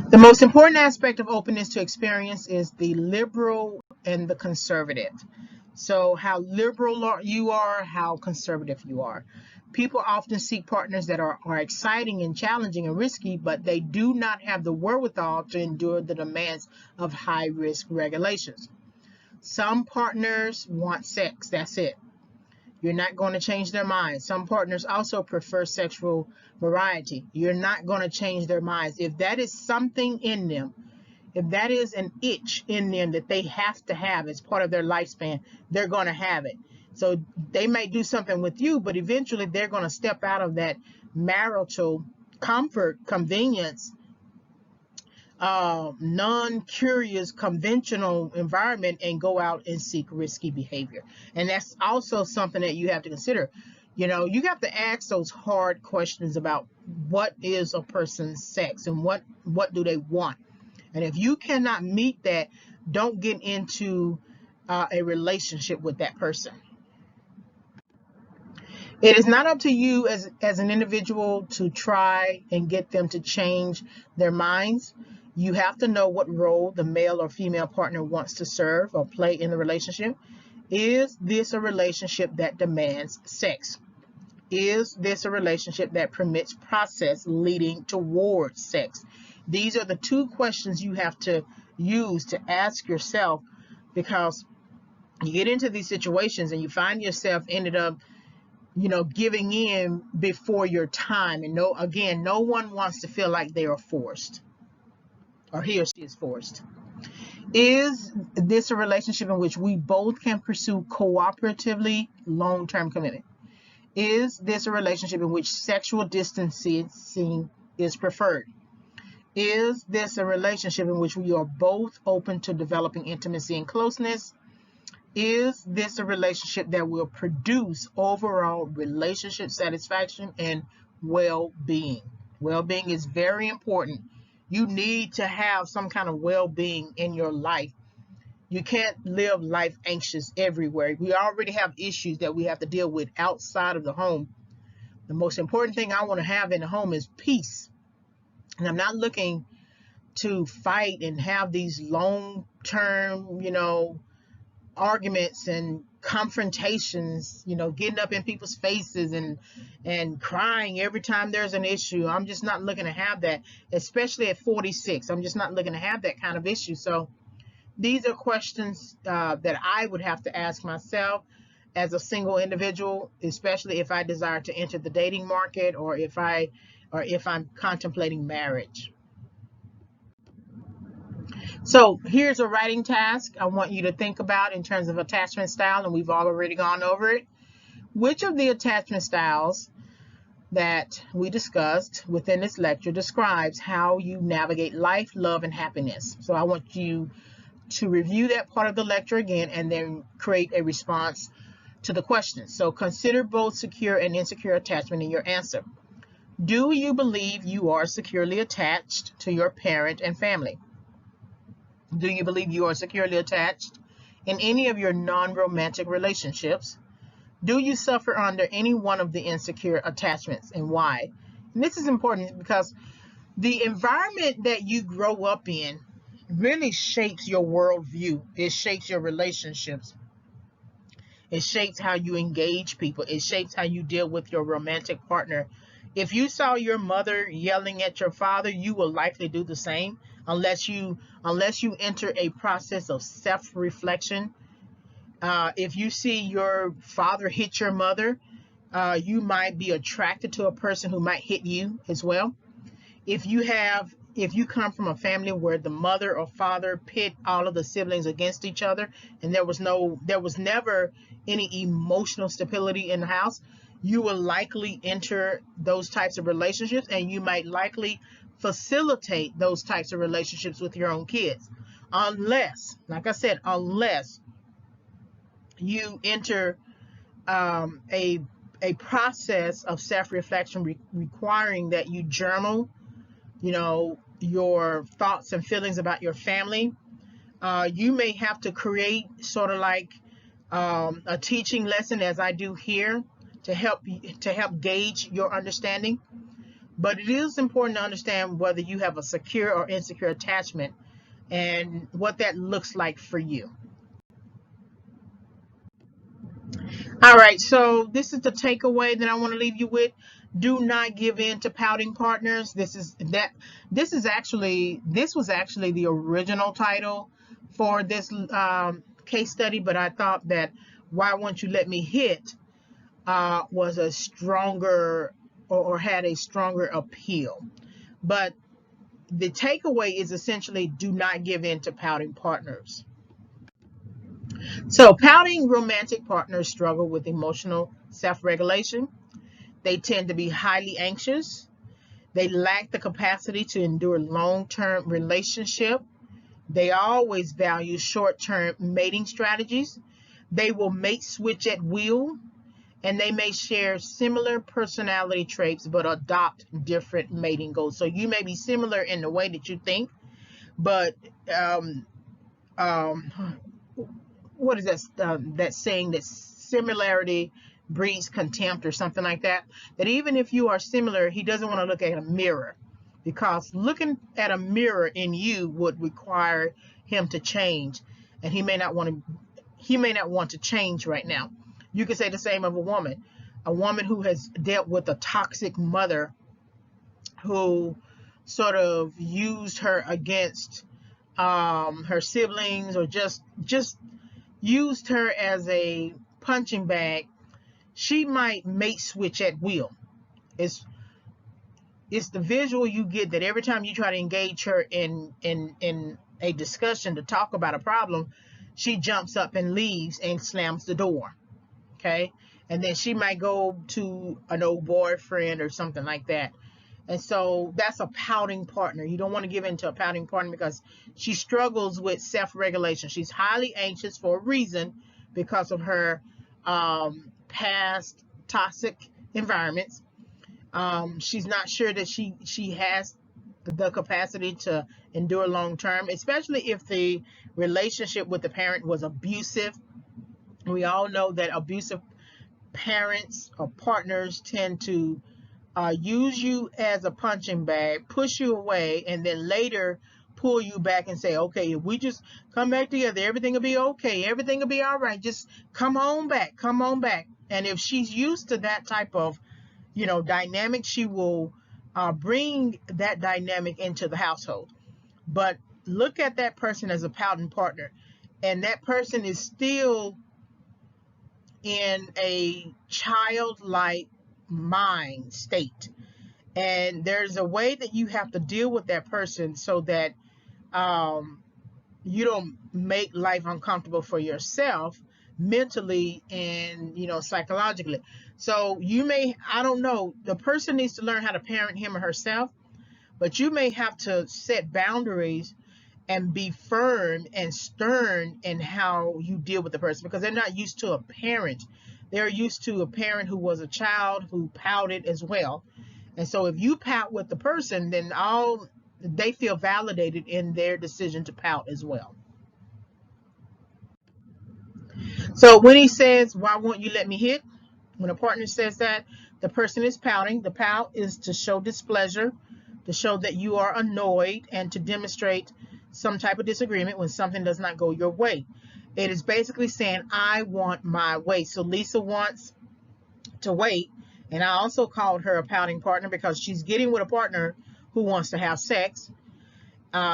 [SPEAKER 1] The most important aspect of openness to experience is the liberal and the conservative. So how liberal you are, how conservative you are. People often seek partners that are exciting and challenging and risky, but they do not have the wherewithal to endure the demands of high-risk regulations. Some partners want sex, that's it. You're not going to change their minds. Some partners also prefer sexual variety. You're not going to change their minds. If that is something in them, if that is an itch in them that they have to have as part of their lifespan, they're going to have it. So they may do something with you, but eventually they're going to step out of that marital comfort, convenience, non-curious, conventional environment and go out and seek risky behavior. And that's also something that you have to consider. You have to ask those hard questions about what is a person's sex and what do they want. And if you cannot meet that, don't get into a relationship with that person. It is not up to you as an individual to try and get them to change their minds. You have to know what role the male or female partner wants to serve or play in the relationship. Is this a relationship that demands sex? Is this a relationship that permits process leading towards sex? These are the two questions you have to use to ask yourself, because you get into these situations and you find yourself ended up, giving in before your time. And no one wants to feel like they are forced, or he or she is forced. Is this a relationship in which we both can pursue cooperatively long-term commitment? Is this a relationship in which sexual distancing is preferred? Is this a relationship in which we are both open to developing intimacy and closeness? Is this a relationship that will produce overall relationship satisfaction and well-being? Well-being is very important. You need to have some kind of well-being in your life. You can't live life anxious everywhere. We already have issues that we have to deal with outside of the home. The most important thing I want to have in the home is peace. And I'm not looking to fight and have these long-term, arguments and confrontations, getting up in people's faces and crying every time there's an issue. I'm just not looking to have that, especially at 46. I'm just not looking to have that kind of issue. So these are questions that I would have to ask myself as a single individual, especially if I desire to enter the dating market, or if I'm contemplating marriage. So here's a writing task I want you to think about in terms of attachment style, and we've already gone over it. Which of the attachment styles that we discussed within this lecture describes how you navigate life, love, and happiness? So I want you to review that part of the lecture again and then create a response to the question. So consider both secure and insecure attachment in your answer. Do you believe you are securely attached to your parent and family? Do you believe you are securely attached in any of your non-romantic relationships? Do you suffer under any one of the insecure attachments, and why? And this is important because the environment that you grow up in really shapes your worldview. It shapes your relationships. It shapes how you engage people. It shapes how you deal with your romantic partner. If you saw your mother yelling at your father, you will likely do the same unless you enter a process of self-reflection. If you see your father hit your mother, you might be attracted to a person who might hit you as well. If you come from a family where the mother or father pit all of the siblings against each other, and there was never any emotional stability in the house, you will likely enter those types of relationships, and you might likely facilitate those types of relationships with your own kids. Unless, like I said, unless you enter a process of self-reflection requiring that you journal, your thoughts and feelings about your family. You may have to create sort of like a teaching lesson, as I do here, to help gauge your understanding. But it is important to understand whether you have a secure or insecure attachment and what that looks like for you. All right, so this is the takeaway that I want to leave you with. Do not give in to pouting partners. This was actually the original title for this case study, but I thought that Why Won't You Let Me Hit was a stronger or had a stronger appeal. But the takeaway is essentially do not give in to pouting partners. So pouting romantic partners struggle with emotional self-regulation. They tend to be highly anxious. They lack the capacity to endure long-term relationship. They always value short-term mating strategies. They will mate switch at will, and they may share similar personality traits but adopt different mating goals. So you may be similar in the way that you think, but what is that saying, that similarity breeds contempt or something like that? That even if you are similar, he doesn't want to look at a mirror, because looking at a mirror in you would require him to change, and he may not want to he may not want to change right now. You could say the same of a woman who has dealt with a toxic mother who sort of used her against her siblings, or just used her as a punching bag. She might mate switch at will. It's the visual you get that every time you try to engage her in a discussion to talk about a problem, she jumps up and leaves and slams the door. Okay, and then she might go to an old boyfriend or something like that. And so that's a pouting partner. You don't want to give in to a pouting partner because she struggles with self-regulation. She's highly anxious for a reason because of her past toxic environments. She's not sure that she has the capacity to endure long term, especially if the relationship with the parent was abusive. We all know that abusive parents or partners tend to use you as a punching bag, push you away, and then later pull you back and say, okay, if we just come back together, everything will be okay, everything will be all right, just come on back. And if she's used to that type of dynamic, she will bring that dynamic into the household. But look at that person as a pouting partner, and that person is still in a childlike mind state, and there's a way that you have to deal with that person so that you don't make life uncomfortable for yourself mentally and psychologically. So I don't know, the person needs to learn how to parent him or herself, but you may have to set boundaries and be firm and stern in how you deal with the person, because they're not used to a parent. They're used to a parent who was a child who pouted as well. And so if you pout with the person, then they feel validated in their decision to pout as well. So when he says, why won't you let me hit? When a partner says that, the person is pouting. The pout is to show displeasure, to show that you are annoyed, and to demonstrate some type of disagreement when something does not go your way. It is basically saying, I want my way. So Lisa wants to wait, and I also called her a pouting partner because she's getting with a partner who wants to have sex.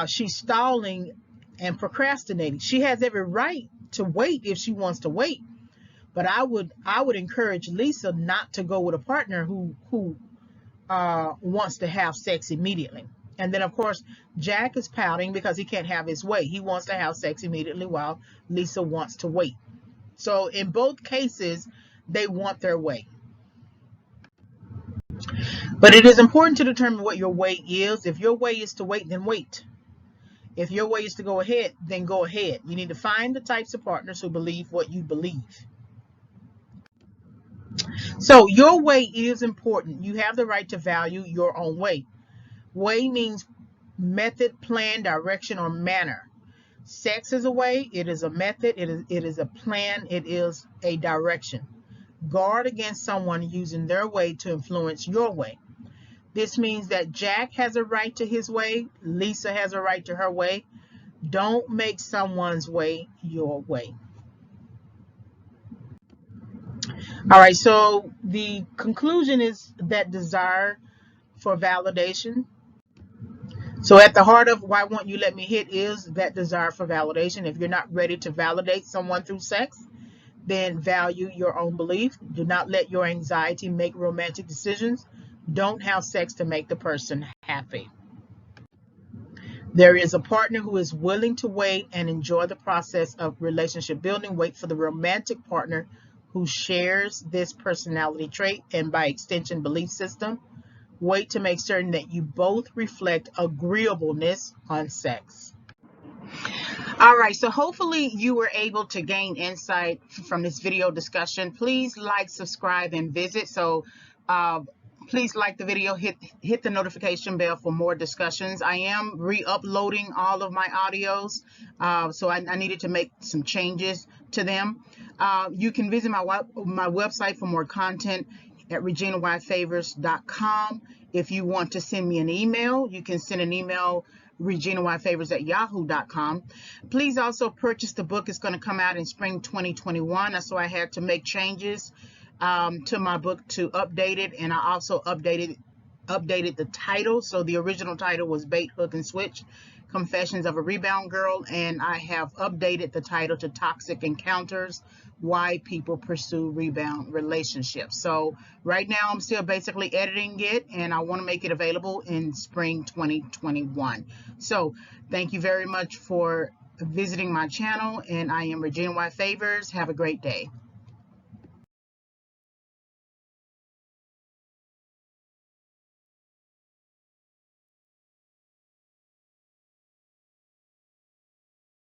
[SPEAKER 1] She's stalling and procrastinating. She has every right to wait if she wants to wait, but I would encourage Lisa not to go with a partner who wants to have sex immediately. And then, of course, Jack is pouting because he can't have his way. He wants to have sex immediately while Lisa wants to wait. So in both cases, they want their way. But it is important to determine what your way is. If your way is to wait, then wait. If your way is to go ahead, then go ahead. You need to find the types of partners who believe what you believe. So your way is important. You have the right to value your own way. Way means method, plan, direction, or manner. Sex is a way, it is a method, it is a plan, it is a direction. Guard against someone using their way to influence your way. This means that Jack has a right to his way, Lisa has a right to her way. Don't make someone's way your way. All right, so the conclusion is that desire for validation. So at the heart of why won't you let me hit is that desire for validation. If you're not ready to validate someone through sex, then value your own belief. Do not let your anxiety make romantic decisions. Don't have sex to make the person happy. There is a partner who is willing to wait and enjoy the process of relationship building. Wait for the romantic partner who shares this personality trait and, by extension, belief system. Wait to make certain that you both reflect agreeableness on sex. All right, so hopefully you were able to gain insight from this video discussion. Please like, subscribe, and visit. So please like the video, hit the notification bell for more discussions. I am re-uploading all of my audios, so I needed to make some changes to them. You can visit my website for more content. at reginayfavors.com. If you want to send me an email, you can send an email, reginayfavors@yahoo.com. Please also purchase the book. It's going to come out in spring 2021. So I had to make changes to my book to update it, and I also updated the title. So the original title was Bait, Hook, and Switch, Confessions of a Rebound Girl, and I have updated the title to Toxic Encounters, Why People Pursue Rebound Relationships. So right now I'm still basically editing it, and I want to make it available in spring 2021. So thank you very much for visiting my channel, and I am Regina Y. Favors. Have a great day.